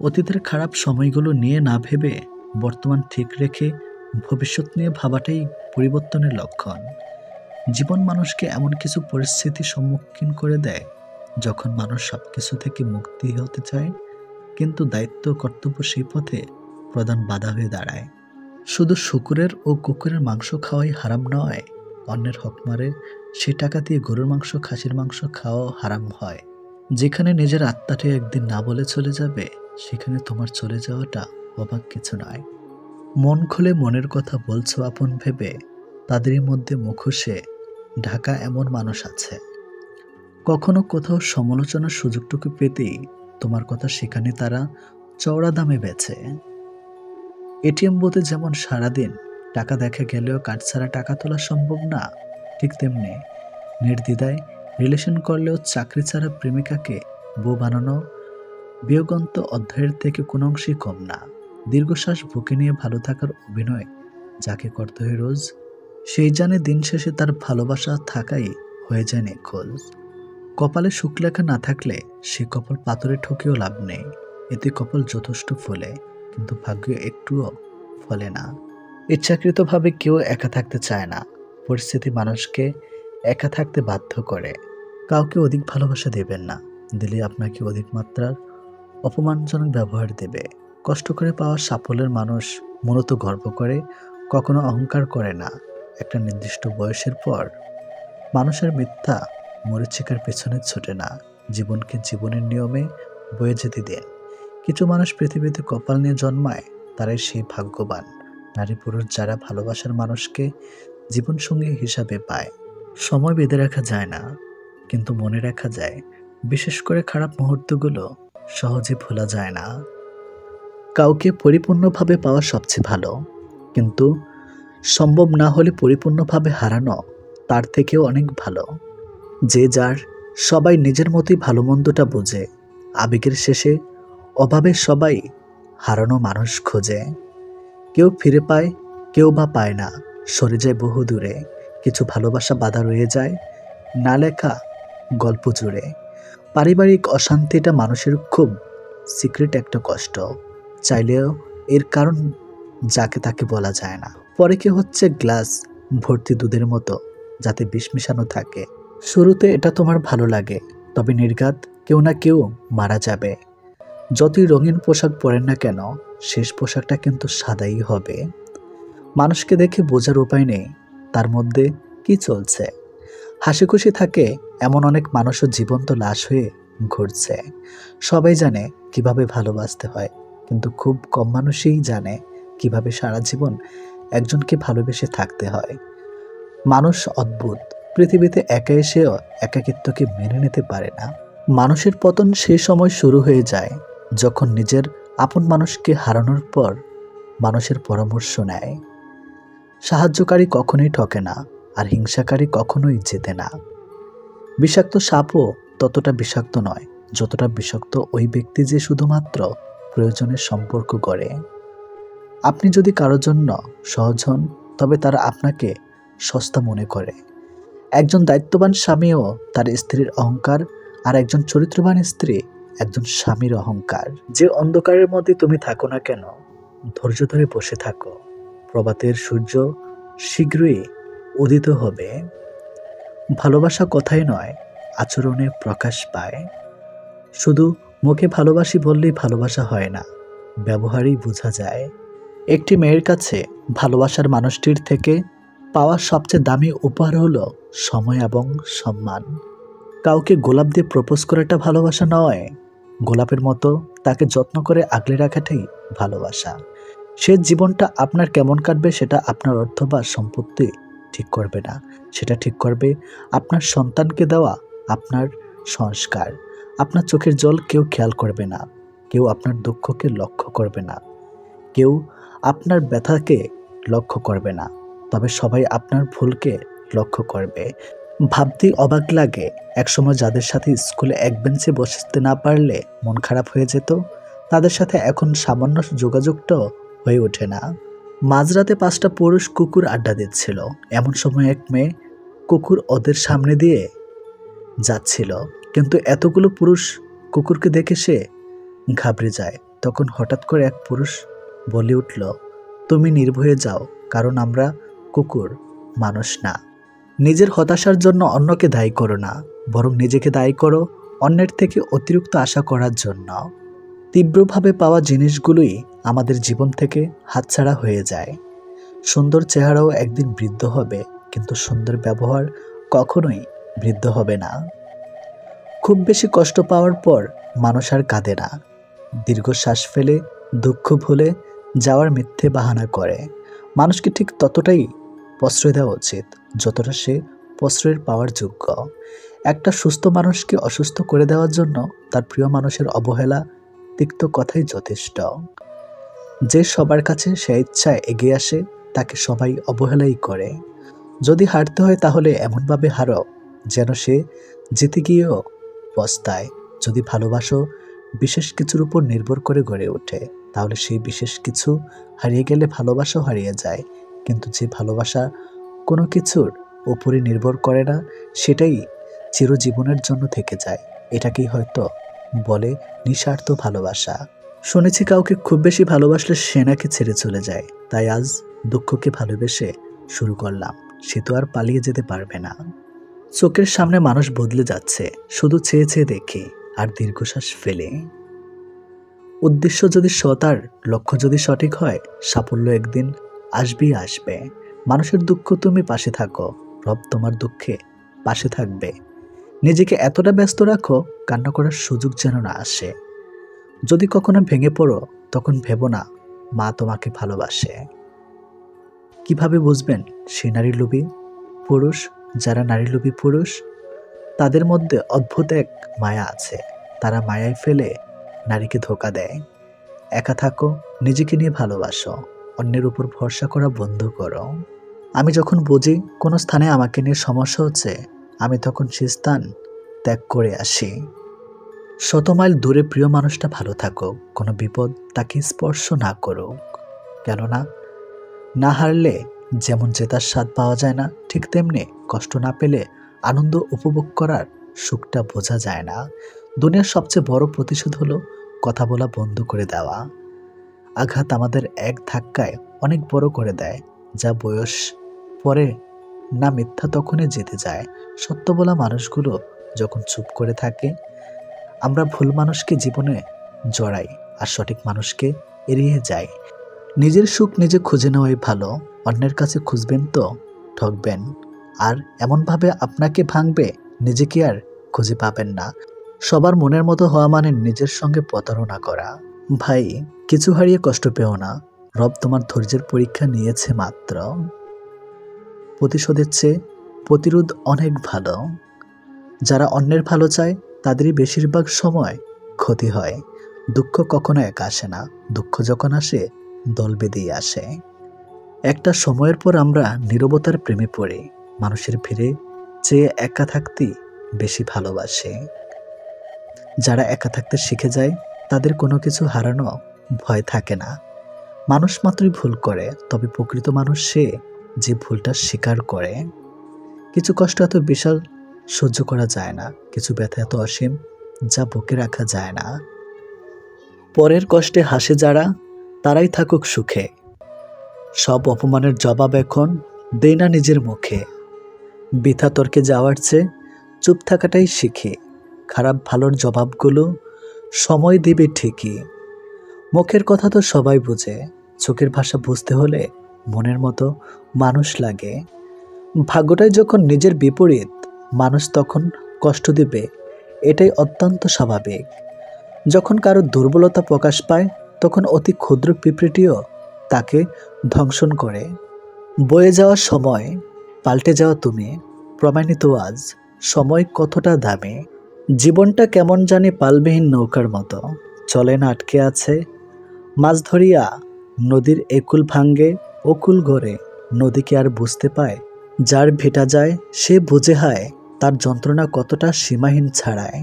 [SPEAKER 1] অতীতের খারাপ সময়গুলো নিয়ে না ভেবে বর্তমান ঠিক রেখে ভবিষ্যৎ নিয়ে ভাবাটাই পরিবর্তনের লক্ষণ। জীবন মানুষকে এমন কিছু পরিস্থিতির সম্মুখীন করে দেয় যখন মানুষ সবকিছু থেকে মুক্তি হতে চায়, কিন্তু দায়িত্ব কর্তব্য সেই পথে প্রধান বাধা হয়ে দাঁড়ায়। শুধু শুকুরের ও কুকুরের মাংস খাওয়াই হারাম নয়, অন্যের হক মারে সে টাকা দিয়ে গরুর মাংস খাসির মাংস খাওয়াও হারাম হয়। যেখানে নিজের আত্মাটি একদিন না বলে চলে যাবে, সেখানে তোমার চলে যাওয়াটা অবাক কিছু নয়। মন খুলে মনের কথা বলছো আপন ভেবে, তাদেরই মধ্যে মুখোশে ঢাকা এমন মানুষ আছে। কখনো কোথাও সমালোচনার সুযোগটুকু পেতেই তোমার কথা সেখানে তারা চওড়া দামে বেচে। এটিএম বুথে যেমন সারাদিন টাকা দেখা গেলেও কার্ড ছাড়া টাকা তোলা সম্ভব না, ঠিক তেমনি নির্দ্বিধায় রিলেশন করলেও চাকরি ছাড়া প্রেমিকাকে বউ বানানো বিয়োগন্ত অধ্যায়ের থেকে কোনো অংশই কম না। দীর্ঘশ্বাস বুকে নিয়ে ভালো থাকার অভিনয় যাকে করতে হয় রোজ, সেই জানে দিন শেষে তার ভালোবাসা থাকাই হয়ে যায় নিখোঁজ। কপালে সুখ লেখা না থাকলে সে কপাল পাথরে ঠকেও লাভ নেই। এতে কপাল যথেষ্ট ফলে, কিন্তু ভাগ্য একটুও ফলে না। ইচ্ছাকৃতভাবে কেউ একা থাকতে চায় না, পরিস্থিতি মানুষকে একা থাকতে বাধ্য করে। কাউকে অধিক ভালোবাসা দেবেন না, দিলে আপনাকে অধিক মাত্রার অপমানজনক ব্যবহার দেবে। কষ্ট করে পাওয়া সাফল্যের মানুষ মূলত গর্ব করে, কখনো অহংকার করে না। একটা নির্দিষ্ট বয়সের পর মানুষের মিথ্যা মরিচিকার পেছনে ছুটে না, জীবনকে জীবনের নিয়মে বয়ে যেতে দিন। কিছু মানুষ পৃথিবীতে কপাল নিয়ে জন্মায়, তারাই সেই ভাগ্যবান নারী পুরুষ যারা ভালোবাসার মানুষকে জীবনসঙ্গী হিসাবে পায়। সময় বেঁধে রাখা যায় না, কিন্তু মনে রাখা যায়। বিশেষ করে খারাপ মুহূর্তগুলো সহজে ভোলা যায় না। কাউকে পরিপূর্ণভাবে পাওয়া সবচেয়ে ভালো, কিন্তু সম্ভব না হলে পরিপূর্ণভাবে হারানো তার থেকেও অনেক ভালো। যে যার সবাই নিজের মতোই ভালো মন্দটা বোঝে। আবেগের শেষে অভাবে সবাই হারানো মানুষ খোঁজে। কেউ ফিরে পায়, কেউ বা পায় না, সরে যায় বহু দূরে। কিছু ভালোবাসা বাধা রয়ে যায় না লেখা গল্প জুড়ে। পারিবারিক অশান্তিটা মানুষের খুব সিক্রেট একটা কষ্ট, চাইলেও এর কারণ যাকে তাকে বলা যায় না। পরে কি হচ্ছে গ্লাস ভর্তি দুধের মতো, যাতে বিষ মিশানো থাকে। শুরুতে এটা তোমার ভালো লাগে, তবে নির্ঘাত কেউ না কেউ মারা যাবে। যতই রঙিন পোশাক পরেন না কেন, শেষ পোশাকটা কিন্তু সাদাই হবে। মানুষকে দেখে বোঝার উপায় নেই তার মধ্যে কি চলছে। হাসি খুশি থাকে এমন অনেক মানুষও জীবন্ত লাশ হয়ে ঘুরছে। সবাই জানে কিভাবে ভালোবাসতে হয়, কিন্তু খুব কম মানুষই জানে কিভাবে সারা জীবন একজনকে ভালোবেসে থাকতে হয়। মানুষ অদ্ভুত, পৃথিবীতে একা এসেও একাকিত্বকে মেনে নিতে পারে না। মানুষের পতন সেই সময় শুরু হয়ে যায় যখন নিজের আপন মানুষকে হারানোর পর মানুষের পরামর্শ নেয়। সাহায্যকারী কখনোই ঠকে না, আর হিংসাকারী কখনোই জেতে না। বিষাক্ত সাপও ততটা বিষাক্ত নয় যতটা বিষাক্ত ওই ব্যক্তি যে শুধুমাত্র প্রয়োজনের সম্পর্ক গড়ে। আপনি যদি কারোর জন্য সহজ হন, তবে তারা আপনাকে সস্তা মনে করে। একজন দায়িত্ববান স্বামীও তার স্ত্রীর অহংকার, আর একজন চরিত্রবান স্ত্রী একজন স্বামীর অহংকার। যে অন্ধকারের মধ্যে তুমি থাকো না কেন, ধৈর্য ধরে বসে থাকো, প্রভাতের সূর্য শীঘ্রই উদিত হবে। ভালোবাসা কথাই নয়, আচরণে প্রকাশ পায়। শুধু মুখে ভালোবাসি বললেই ভালোবাসা হয় না, ব্যবহারেই বোঝা যায়। একটি মেয়ের কাছে ভালোবাসার মানুষটির থেকে পাওয়া সবচেয়ে দামি উপহার হলো সময় এবং সম্মান। কাউকে গোলাপ দিয়ে প্রপোজ করাটা ভালোবাসা নয়, গোলাপের মতো তাকে যত্ন করে আগলে রাখাটাই ভালোবাসা। সে জীবনটা আপনার কেমন কাটবে সেটা আপনার অর্থ বা সম্পত্তি ঠিক করবে না, সেটা ঠিক করবে আপনার সন্তানকে দেওয়া আপনার সংস্কার। আপনার চোখের জল কেউ খেয়াল করবে না, কেউ আপনার দুঃখকে লক্ষ্য করবে না, কেউ আপনার ব্যথাকে লক্ষ্য করবে না, তবে সবাই আপনার ভুলকে লক্ষ্য করবে। ভাবতেই অবাক লাগে, একসময় যাদের সাথে স্কুলে এক বেঞ্চে বসতে না পারলে মন খারাপ হয়ে যেত, তাদের সাথে এখন সামান্য যোগাযোগটাও হয়ে ওঠে না। মাঝরাতে 5টা পুরুষ কুকুর আড্ডা দিচ্ছিল। এমন সময় এক মেয়ে কুকুর ওদের সামনে দিয়ে যাচ্ছিল, কিন্তু এতগুলো পুরুষ কুকুরকে দেখে সে ঘাবড়ে যায়। তখন হঠাৎ করে এক পুরুষ বলে উঠল, তুমি নির্ভয়ে যাও, কারণ আমরা কুকুর, মানুষ না। নিজের হতাশার জন্য অন্যকে দায়ী করো না, বরং নিজেকে দায়ী করো অন্যের থেকে অতিরিক্ত আশা করার জন্য। তীব্রভাবে পাওয়া জিনিসগুলোই আমাদের জীবন থেকে হাতছাড়া হয়ে যায়। সুন্দর চেহারাও একদিন বৃদ্ধ হবে, কিন্তু সুন্দর ব্যবহার কখনোই বৃদ্ধ হবে না। খুব বেশি কষ্ট পাওয়ার পর মানুষ আর কাঁদে না, দীর্ঘশ্বাস ফেলে দুঃখ ভুলে যাওয়ার মিথ্যে বাহানা করে। মানুষকে ঠিক ততটাই প্রশ্রয় দেওয়া উচিত যতটা সে প্রশ্রয়ের পাওয়ার যোগ্য। একটা সুস্থ মানুষকে অসুস্থ করে দেওয়ার জন্য তার প্রিয় মানুষের অবহেলা, তিক্ত কথাই যথেষ্ট। যে সবার কাছে সে ইচ্ছায় এগিয়ে আসে, তাকে সবাই অবহেলাই করে। যদি হারতে হয় তাহলে এমনভাবে হারো যেন সে জিতে গিয়েও পস্তায়। যদি ভালোবাসো বিশেষ কিছুর উপর নির্ভর করে গড়ে ওঠে, তাহলে সেই বিশেষ কিছু হারিয়ে গেলে ভালোবাসাও হারিয়ে যায়। কিন্তু যে ভালোবাসা কোনো কিছুর উপরে নির্ভর করে না, সেটাই চিরজীবনের জন্য থেকে যায়। এটাকেই হয়তো বলে নিঃস্বার্থ ভালোবাসা। শুনেছি কাউকে খুব বেশি ভালোবাসলে সে নাকি ছেড়ে চলে যায়। তাই আজ দুঃখকে ভালোবেসে শুরু করলাম, সে তো আর পালিয়ে যেতে পারবে না। চোখের সামনে মানুষ বদলে যাচ্ছে, শুধু চেয়ে চেয়ে দেখে আর দীর্ঘশ্বাস ফেলে। উদ্দেশ্য যদি সৎ আর লক্ষ্য যদি সঠিক হয়, সাফল্য একদিন আসবেই আসবে। মানুষের দুঃখ তুমি পাশে থাকো, রব তোমার দুঃখে পাশে থাকবে। নিজেকে এতটা ব্যস্ত রাখো, কান্না করার সুযোগ যেন না আসে। যদি কখনো ভেঙে পড়ো, তখন ভেবো না মা তোমাকে ভালোবাসে। কিভাবে বুঝবেন সে নারীলোভী পুরুষ? যারা নারীলোভী পুরুষ, তাদের মধ্যে অদ্ভুত এক মায়া আছে। তারা মায়ায় ফেলে নারীকে ধোঁকা দেয়। একা থাকো, নিজেকে নিয়ে ভালোবাসো, অন্যের উপর ভরসা করা বন্ধ করো। আমি যখন বুঝি কোনো স্থানে আমাকে নিয়ে সমস্যা হচ্ছে, আমি তখন সে স্থান ত্যাগ করে আসি। 100 মাইল দূরে প্রিয় মানুষটা ভালো থাকুক, কোনো বিপদ তাকে স্পর্শ না করুক। কেননা না হারলে যেমন জেতার স্বাদ পাওয়া যায় না, ঠিক তেমনি কষ্ট না পেলে আনন্দ উপভোগ করার সুখটা বোঝা যায় না। দুনিয়ার সবচেয়ে বড় প্রতিশোধ হলো কথা বলা বন্ধ করে দেওয়া। আঘাত আমাদের এক ধাক্কায় অনেক বড় করে দেয়, যা বয়স পরে না মিথ্যা তখনই জিতে যায়। সত্য বলা মানুষগুলো যখন চুপ করে থাকে, আমরা ভুল মানুষকে জীবনে জড়াই আর সঠিক মানুষকে এড়িয়ে যাই। নিজের সুখ নিজে খুঁজে নেওয়াই ভালো। অন্যের কাছে খুঁজবেন তো ঠকবেন, আর এমনভাবে আপনাকে ভাঙবে নিজেকে আর খুঁজে পাবেন না। সবার মনের মতো হওয়া মানে নিজের সঙ্গে প্রতারণা করা। ভাই, কিছু হারিয়ে কষ্ট পেও না, রব তোমার ধৈর্যের পরীক্ষা নিয়েছে মাত্র। প্রতিশোধের চেয়ে প্রতিরোধ অনেক ভালো। যারা অন্যের ভালো চায় তাদেরই বেশিরভাগ সময় ক্ষতি হয়। দুঃখ কখনো একা আসে না, দুঃখ যখন আসে দল বেঁধেই আসে। একটা সময়ের পর আমরা নীরবতার প্রেমে পড়ি, মানুষের ভিড়ে চেয়ে একা থাকতেই বেশি ভালোবাসে। যারা একা থাকতে শিখে যায়, তাদের কোনো কিছু হারানো ভয় থাকে না। মানুষ মাত্রই ভুল করে, তবে প্রকৃত মানুষ সে যে ভুলটা স্বীকার করে। কিছু কষ্ট এত বিশাল সহ্য করা যায় না, কিছু ব্যথা এত অসীম যা বুকে রাখা যায় না। পরের কষ্টে হাসে যারা, তারাই থাকুক সুখে। সব অপমানের জবাব এখন দেই না নিজের মুখে। বৃথা তর্কে যাওয়ার চেয়ে চুপ থাকাটাই শিখি। খারাপ ভালোর জবাবগুলো সময় দিবে ঠিকই। মুখের কথা তো সবাই বুঝে, চোখের ভাষা বুঝতে হলে মনের মতো মানুষ লাগে। ভাগ্যটাই যখন নিজের বিপরীত, মানুষ তখন কষ্ট দিবে, এটাই অত্যন্ত স্বাভাবিক। যখন কারো দুর্বলতা প্রকাশ পায় তখন অতি ক্ষুদ্র পিঁপড়েটিও তাকে ধ্বংসন করে। বয়ে যাওয়া সময়, পাল্টে যাওয়া তুমি, প্রমাণিত আজ সময় কতটা দামি। জীবনটা কেমন জানি পালবিহীন নৌকার মতো, চলে না, আটকে আছে। মাছ ধরিয়া নদীর একুল ভাঙ্গে অকুল গড়ে, নদীকে আর বুঝতে পায় যার ভেটা যায় সে বুঝে হায় তার যন্ত্রণা কতটা সীমাহীন ছাড়ায়।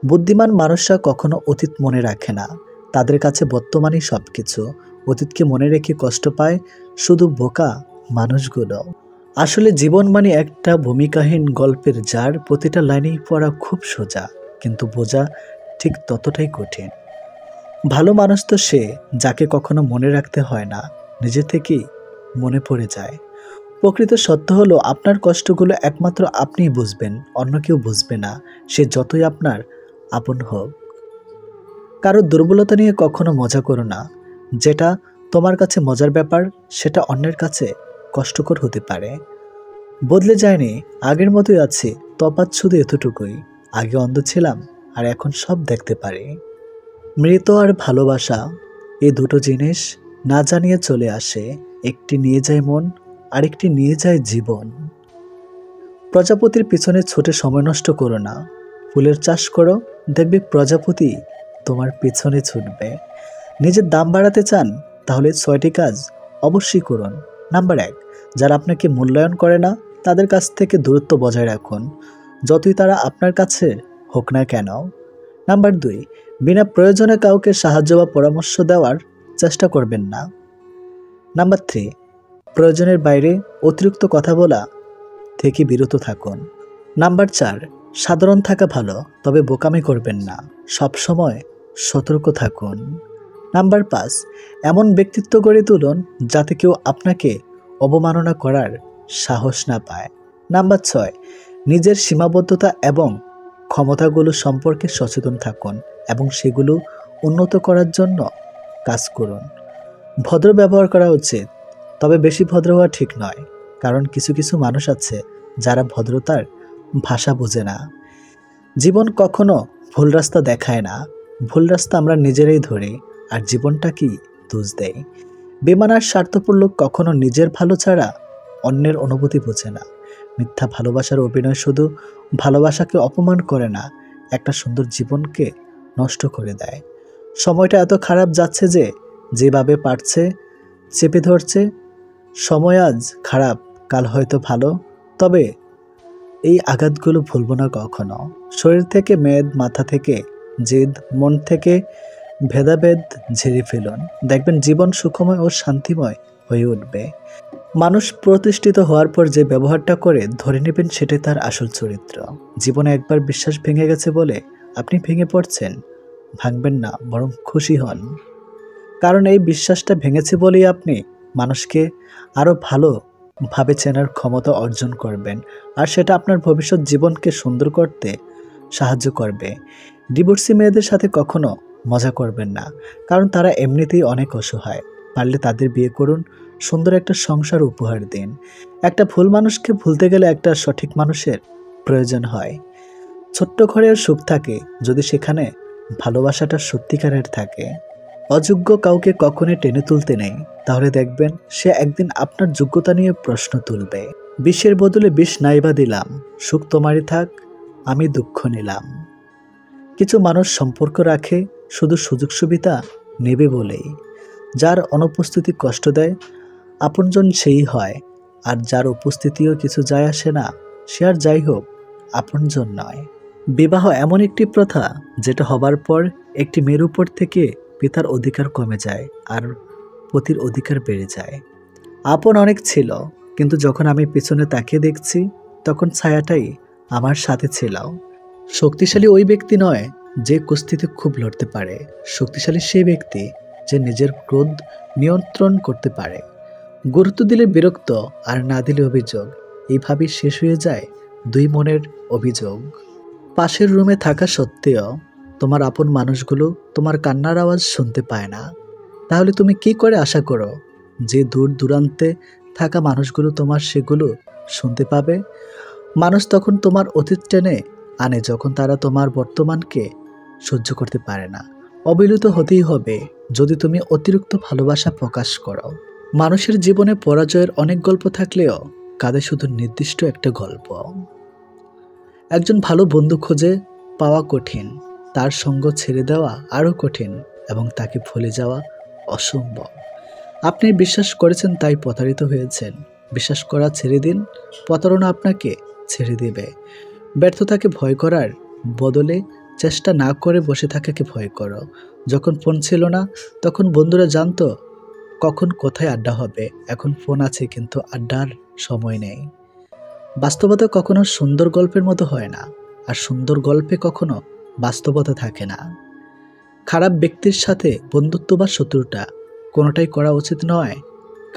[SPEAKER 1] বুদ্ধিমান মানুষরা কখনো অতীত মনে রাখে না, তাদের কাছে বর্তমানই সব কিছু। অতীতকে মনে রেখে কষ্ট পায় শুধু বোকা মানুষগুলো। আসলে জীবন মানে একটা ভূমিকাহীন গল্পের যার প্রতিটা লাইনেই পড়া খুব সোজা, কিন্তু বোঝা ঠিক ততটাই কঠিন। ভালো মানুষ তো সে যাকে কখনো মনে রাখতে হয় না, নিজে থেকেই মনে পড়ে যায়। প্রকৃত সত্য হলো আপনার কষ্টগুলো একমাত্র আপনিই বুঝবেন, অন্য কেউ বুঝবে না, সে যতই আপনার আপন হোক। কারো দুর্বলতা নিয়ে কখনো মজা করো না। যেটা তোমার কাছে মজার ব্যাপার সেটা অন্যের কাছে কষ্টকর হতে পারে। বদলে যায়নি, আগের মতোই আছে, তফাৎ শুধু এতটুকুই, আগে অন্ধ ছিলাম আর এখন সব দেখতে পারি। মৃত আর ভালোবাসা, এই দুটো জিনিস না জানিয়ে চলে আসে, একটি নিয়ে যায় মন, আরেকটি নিয়ে যায় জীবন। প্রজাপতির পিছনে ছুটে সময় নষ্ট করো না, ফুলের চাষ করো, দেখবে প্রজাপতি তোমার পিছনে ছুটবে। নিজের দাম বাড়াতে চান তাহলে 6টি কাজ অবশ্যই করুন। নাম্বার 1, যারা আপনাকে মূল্যায়ন করে না তাদের কাছ থেকে দূরত্ব বজায় রাখুন, যতই তারা আপনার কাছে হোক না কেন। নাম্বার 2, বিনা প্রয়োজনে কাউকে সাহায্য বা পরামর্শ দেওয়ার চেষ্টা করবেন না। নাম্বার 3, প্রয়োজনের বাইরে অতিরিক্ত কথা বলা থেকে বিরত থাকুন। নাম্বার 4, সাধারণ থাকা ভালো, তবে বোকামি করবেন না, সবসময় সতর্ক থাকুন। নাম্বার 5, এমন ব্যক্তিত্ব গড়ে তুলুন যাতে কেউ আপনাকে অবমাননা করার সাহস না পায়। নাম্বার 6, নিজের সীমাবদ্ধতা এবং ক্ষমতাগুলো সম্পর্কে সচেতন থাকুন এবং সেগুলো উন্নত করার জন্য কাজ করুন। ভদ্র ব্যবহার করা উচিত, তবে বেশি ভদ্র হওয়া ঠিক নয়, কারণ কিছু কিছু মানুষ আছে যারা ভদ্রতার ভাষা বোঝে না। জীবন কখনো ভুল রাস্তা দেখায় না, ভুল রাস্তা আমরা নিজেরাই ধরি, আর জীবনটা কি দোষ দেয়। বেমান আর স্বার্থপর লোক কখনো নিজের ভালো ছাড়া অন্যের অনুভূতি বোঝে না। মিথ্যা ভালোবাসার অভিনয় শুধু ভালোবাসাকে অপমান করে না, একটা সুন্দর জীবনকে নষ্ট করে দেয়। সময়টা এত খারাপ যাচ্ছে যে যেভাবে পারছে চেপে ধরছে। সময় আজ খারাপ, কাল হয়তো ভালো, তবে এই আঘাতগুলো ভুলব না কখনো। শরীর থেকে মেদ, মাথা থেকে জেদ, মন থেকে ভেদাভেদ ঝেড়ে ফেলুন, দেখবেন জীবন সুখময় ও শান্তিময় হয়ে উঠবে। মানুষ প্রতিষ্ঠিত হওয়ার পর যে ব্যবহারটা করে ধরে নেবেন সেটাই তার আসল চরিত্র। জীবনে একবার বিশ্বাস ভেঙে গেছে বলে আপনি ভেঙে পড়ছেন, ভাঙবেন না, বরং খুশি হন, কারণ এই বিশ্বাসটা ভেঙেছে বলেই আপনি মানুষকে আরও ভালোভাবে চেনার ক্ষমতা অর্জন করবেন, আর সেটা আপনার ভবিষ্যৎ জীবনকে সুন্দর করতে সাহায্য করবে। ডিভোর্সি মেয়েদের সাথে কখনো মজা করবেন না, কারণ তারা এমনিতেই অনেক অসহায়। পারলে তাদের বিয়ে করুন, সুন্দর একটা সংসার উপহার দিন। একটা ভুল মানুষকে ভুলতে গেলে একটা সঠিক মানুষের প্রয়োজন হয়। ছোট্ট ঘরের সুখ থাকে যদি সেখানে ভালোবাসাটা সত্যিকারের থাকে। অযোগ্য কাউকে কখনোই টেনে তুলতে নেই, তাহলে দেখবেন সে একদিন আপনার যোগ্যতা নিয়ে প্রশ্ন তুলবে। বিষের বদলে বিষ নাইবা দিলাম, সুখ তোমারই থাক, আমি দুঃখ নিলাম। কিছু মানুষ সম্পর্ক রাখে শুধু সুযোগ সুবিধা নেবে বলেই। যার অনুপস্থিতি কষ্ট দেয় আপনজন সেই হয়, আর যার উপস্থিতিও কিছু যায় আসে না সে আর যাই হোক আপনজন নয়। বিবাহ এমন একটি প্রথা যেটা হবার পর একটি মেয়ের উপর থেকে পিতার অধিকার কমে যায় আর পতির অধিকার বেড়ে যায়। আপন অনেক ছিল, কিন্তু যখন আমি পিছনে তাকিয়ে দেখছি তখন ছায়াটাই আমার সাথে ছিল। শক্তিশালী ওই ব্যক্তি নয় যে কুস্তিতে খুব লড়তে পারে, শক্তিশালী সেই ব্যক্তি যে নিজের ক্রোধ নিয়ন্ত্রণ করতে পারে। গুরুত্ব দিলে বিরক্ত আর না দিলে অভিযোগ, এইভাবেই শেষ হয়ে যায় দুই মনের অভিযোগ। পাশের রুমে থাকা সত্ত্বেও তোমার আপন মানুষগুলো তোমার কান্নার আওয়াজ শুনতে পায় না। তাহলে তুমি কি করে আশা করো যে দূর দূরান্তে থাকা মানুষগুলো তোমার সেগুলো শুনতে পাবে? মানুষ তখন তোমার অতীত টেনে আনে যখন তারা তোমার বর্তমানকে সহ্য করতে পারে না। অবিলত হতেই হবে যদি তুমি অতিরিক্ত ভালোবাসা প্রকাশ করো। মানুষের জীবনে পরাজয়ের অনেক গল্প থাকলেও কাঁধে শুধু নির্দিষ্ট একটা গল্প। একজন ভালো বন্ধু খুঁজে পাওয়া কঠিন, তার সঙ্গ ছেড়ে দেওয়া আরও কঠিন এবং তাকে ভুলে যাওয়া অসম্ভব। আপনি বিশ্বাস করেছেন তাই প্রতারিত হয়েছেন। বিশ্বাস করা ছেড়ে দিন, প্রতারণা আপনাকে ছেড়ে দেবে। ব্যর্থতাকে ভয় করার বদলে চেষ্টা না করে বসে থাকাকে ভয় করো। যখন ফোন ছিল না তখন বন্ধুরা জানতো কখন কোথায় আড্ডা হবে। এখন ফোন আছে কিন্তু আড্ডার সময় নেই। বাস্তবতা কখনো সুন্দর গল্পের মতো হয় না, আর সুন্দর গল্পে কখনো বাস্তবতা থাকে না। খারাপ ব্যক্তির সাথে বন্ধুত্ব বা শত্রুতা কোনোটাই করা উচিত নয়,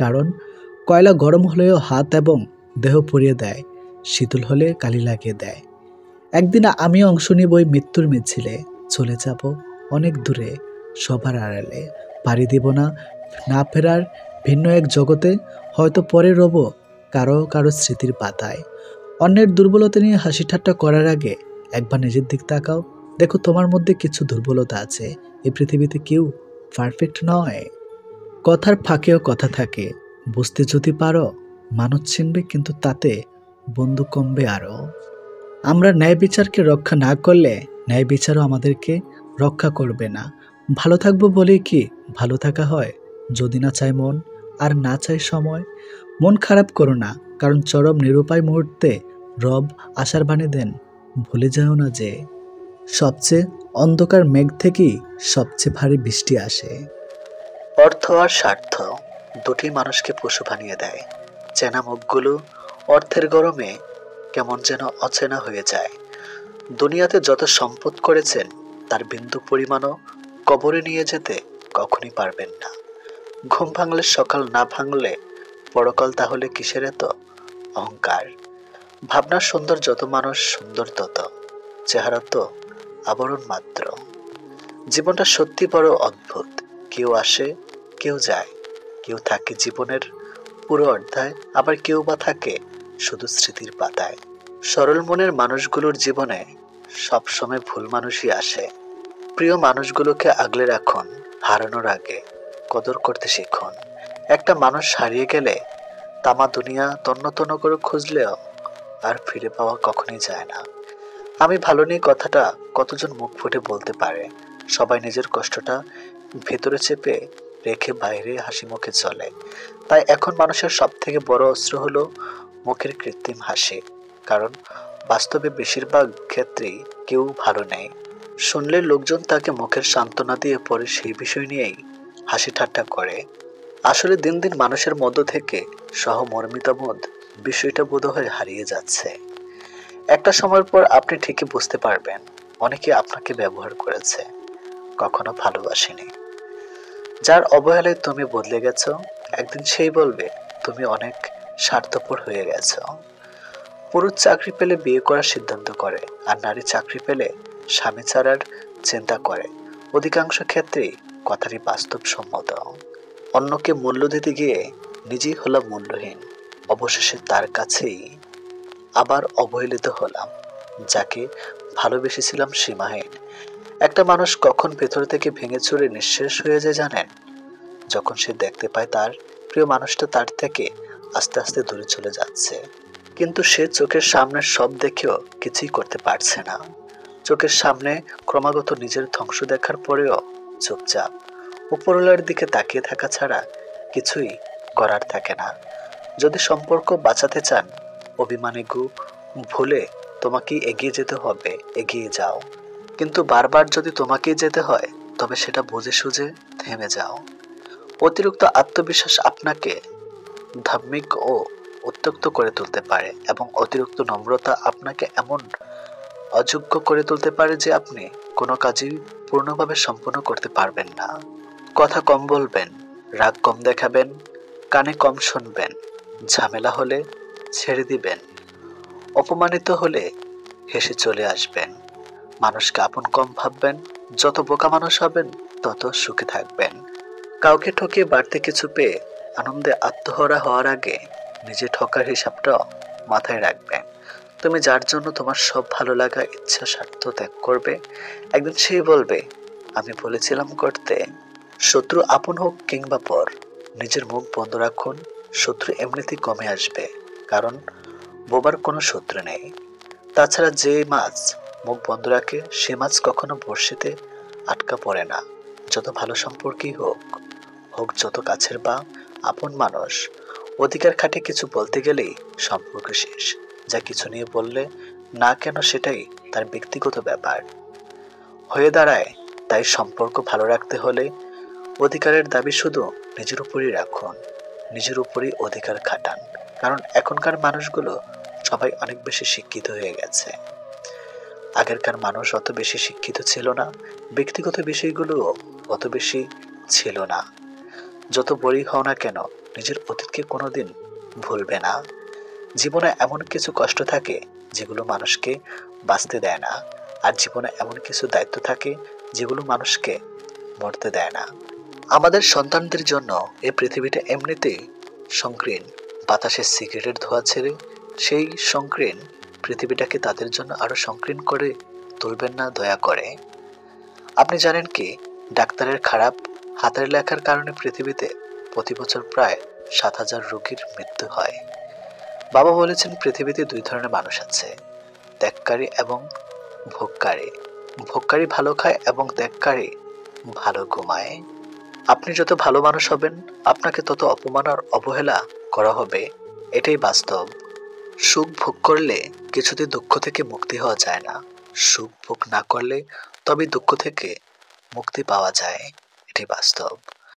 [SPEAKER 1] কারণ কয়লা গরম হলেও হাত এবং দেহ পুড়িয়ে দেয়, শীতল হলে কালি লাগিয়ে দেয়। একদিন আমি অংশ নিব ওই মৃত্যুর মিছিলে, চলে যাব অনেক দূরে, সবার আড়ালে। পাড়ি দিব না না ফেরার ভিন্ন এক জগতে, হয়তো পরে রব কারো কারো স্মৃতির পাতায়। অন্যের দুর্বলতা নিয়ে হাসি ঠাট্টা করার আগে একবার নিজের দিক তাকাও, দেখো তোমার মধ্যে কিছু দুর্বলতা আছে। এই পৃথিবীতে কেউ পারফেক্ট নয়। কথার ফাঁকেও কথা থাকে, বুঝতে যদি পারো মানুষ চিনবে, কিন্তু তাতে বন্ধু কমবে আরও। আমরা ন্যায় বিচারকে রক্ষা না করলে ন্যায় বিচারও আমাদেরকে রক্ষা করবে না। ভালো থাকবো বলেই কি ভালো থাকা হয়? যদি না চায় মন আর না চায় সময়। মন খারাপ করো না, কারণ চরম নিরুপায় মুহূর্তে রব আশার বাণী দেন, ভুলে যাও না যে সবচেয়ে অন্ধকার মেঘ থেকেই সবচেয়ে ভারী বৃষ্টি আসে। অর্থ আর স্বার্থ দুটি মানুষকে পশু বানিয়ে দেয়। চেনা মুখগুলো অর্থের গরমে কেমন যেন অচেনা হয়ে যায়। দুনিয়াতে যত সম্পদ করেছেন তার বিন্দু পরিমাণও কবরে নিয়ে যেতে কখনই পারবেন না। ঘুম ভাঙলে সকাল না ভাঙলে পরকাল, তাহলে কিসের এত অহংকার? ভাবনার সুন্দর যত মানুষ সুন্দর তত, চেহারা তো আবরণ মাত্র। জীবনটা সত্যি বড় অদ্ভুত। কেউ আসে, কেউ যায়, কেউ থাকে জীবনের পুরো অধ্যায়, আবার কেউ বা থাকে শুধু স্মৃতির পাতায়। সরল মনের মানুষগুলোর জীবনে সবসময় ভুল মানুষই আসে। প্রিয় মানুষগুলোকে আগলে রাখুন, হারানোর আগে কদর করতে শিখুন। একটা মানুষ হারিয়ে গেলে তামা দুনিয়া তন্ন তন্ন করে খুঁজলেও আর ফিরে পাওয়া কখনই যায় না। আমি ভালো নেই কথাটা কতজন মুখ ফুটে বলতে পারে? সবাই নিজের কষ্টটা ভেতরে চেপে রেখে বাইরে হাসি মুখে চলে। তাই এখন মানুষের সব থেকে বড় অস্ত্র হলো মুখের কৃত্রিম হাসি, কারণ বাস্তবে বেশিরভাগ ক্ষেত্রেই কেউ ভালো নেই। শুনলে লোকজন তাকে মুখের সান্ত্বনা দিয়ে পরে সেই বিষয় নিয়েই হাসি ঠাট্টা করে। আসলে দিন দিন মানুষের মধ্য থেকে সহমর্মিতাবোধ বিষয়টা বোধহয় হারিয়ে যাচ্ছে। একটা সময়ের পর আপনি ঠিকই বুঝতে পারবেন অনেকে আপনাকে ব্যবহার করেছে, কখনো ভালোবাসেনি। যার অবহেলায় তুমি বদলে গেছো, একদিন সেই বলবে তুমি অনেক স্বার্থপর হয়ে গেছো। পুরুষ চাকরি পেলে বিয়ে করার সিদ্ধান্ত করে, আর নারী চাকরি পেলে স্বামী ছাড়ার চিন্তা করে। অধিকাংশ ক্ষেত্রেই কথাটি বাস্তবসম্মত। অন্যকে মূল্য দিতে গিয়ে নিজেই হলাম মূল্যহীন, অবশেষে তার কাছেই আবার অবহেলিত হলাম। যাকে ভালোবেসেছিলাম সীমাহীন। একটা মানুষ কখন ভেতর থেকে ভেঙে চুরে নিঃশেষ হয়ে যায় জানেন? যখন সে দেখতে পায় তার প্রিয় মানুষটা তার থেকে আস্তে আস্তে দূরে চলে যাচ্ছে, কিন্তু সে চোখের সামনে সব দেখেও কিছুই করতে পারছে না। চোখের সামনে ক্রমাগত নিজের ধ্বংস দেখার পরেও চুপচাপ উপরওয়ালার দিকে তাকিয়ে থাকা ছাড়া কিছুই করার থাকে না। যদি সম্পর্ক বাঁচাতে চান, অভিমানে ভুলে তোমাকেই এগিয়ে যেতে হবে, এগিয়ে যাও। কিন্তু বারবার যদি তোমাকেই যেতে হয়, তবে সেটা বুঝে সুঝে থেমে যাও। অতিরিক্ত আত্মবিশ্বাস আপনাকে ধার্মিক ও উত্ত্যক্ত করে তুলতে পারে, এবং অতিরিক্ত নম্রতা আপনাকে এমন অযোগ্য করে তুলতে পারে যে আপনি কোনো কাজই পূর্ণভাবে সম্পন্ন করতে পারবেন না। কথা কম বলবেন, রাগ কম দেখাবেন, কানে কম শুনবেন, ঝামেলা হলে ছেড়ে দিবেন, অপমানিত হলে হেসে চলে আসবেন, মানুষকে আপন কম ভাববেন। যত বোকা মানুষ হবেন তত সুখে থাকবেন। কাউকে ঠকিয়ে বাড়তে কিছু পেয়ে আনন্দে আত্মহারা হওয়ার আগে নিজে ঠকার হিসাবটাও মাথায় রাখবে। তুমি যার জন্য তোমার সব ভালো লাগা ইচ্ছা স্বার্থ ত্যাগ করবে, একদিন সেই বলবে আমি বলেছিলাম করতে। শত্রু আপন হোক কিংবা পর, নিজের মুখ বন্ধ রাখুন, শত্রু এমনিতেই কমে আসবে। কারণ বোবার কোনো শত্রু নেই। তাছাড়া যে মাছ মুখ বন্ধ রাখে সে মাছ কখনো বড়শিতে আটকা পড়ে না। যত ভালো সম্পর্কই হোক, হোক যত কাছের বা আপন মানুষ, অধিকার খাটে কিছু বলতে গেলেই সম্পর্ক শেষ। যা কিছু নিয়ে বললে না কেন সেটাই তার ব্যক্তিগত ব্যাপার হয়ে দাঁড়ায়। তাই সম্পর্ক ভালো রাখতে হলে অধিকারের দাবি শুধু নিজের উপরই রাখুন, নিজের উপরই অধিকার খাটান। কারণ এখনকার মানুষগুলো সবাই অনেক বেশি শিক্ষিত হয়ে গেছে। আগেরকার মানুষ অত বেশি শিক্ষিত ছিল না, ব্যক্তিগত বিষয়গুলোও অত বেশি ছিল না। যত বড়ই হও না কেন, নিজের অতীতকে কোনোদিন ভুলবে না। জীবনে এমন কিছু কষ্ট থাকে যেগুলো মানুষকে বাঁচতে দেয় না, আর জীবনে এমন কিছু দায়িত্ব থাকে যেগুলো মানুষকে মরতে দেয় না। আমাদের সন্তানদের জন্য এই পৃথিবীটা এমনিতেই সংকীর্ণ। বাতাসে সিগারেটের ধোঁয়া ছেড়ে সেই সংকীর্ণ পৃথিবীটাকে তাদের জন্য আরো সংকীর্ণ করে তুলবেন না দয়া করে। আপনি জানেন কি, ডাক্তারের খারাপ হাতের লেখার কারণে পৃথিবীতে প্রতি বছর প্রায় 7,000 রোগীর মৃত্যু হয়। বাবা বলেছেন পৃথিবীতে দুই ধরনের মানুষ আছে, ত্যাগকারী এবং ভোগকারী। ভোগকারী ভালো খায় এবং ত্যাগকারী ভালো ঘুমায়। আপনি যত ভালো মানুষ হবেন, আপনাকে তত অপমান আর অবহেলা করা হবে, এটাই বাস্তব। সুখ ভোগ করলে কিছুদিন দুঃখ থেকে মুক্তি হওয়া যায় না, সুখ ভোগ না করলে তবে দুঃখ থেকে মুক্তি পাওয়া যায়, এটাই বাস্তব।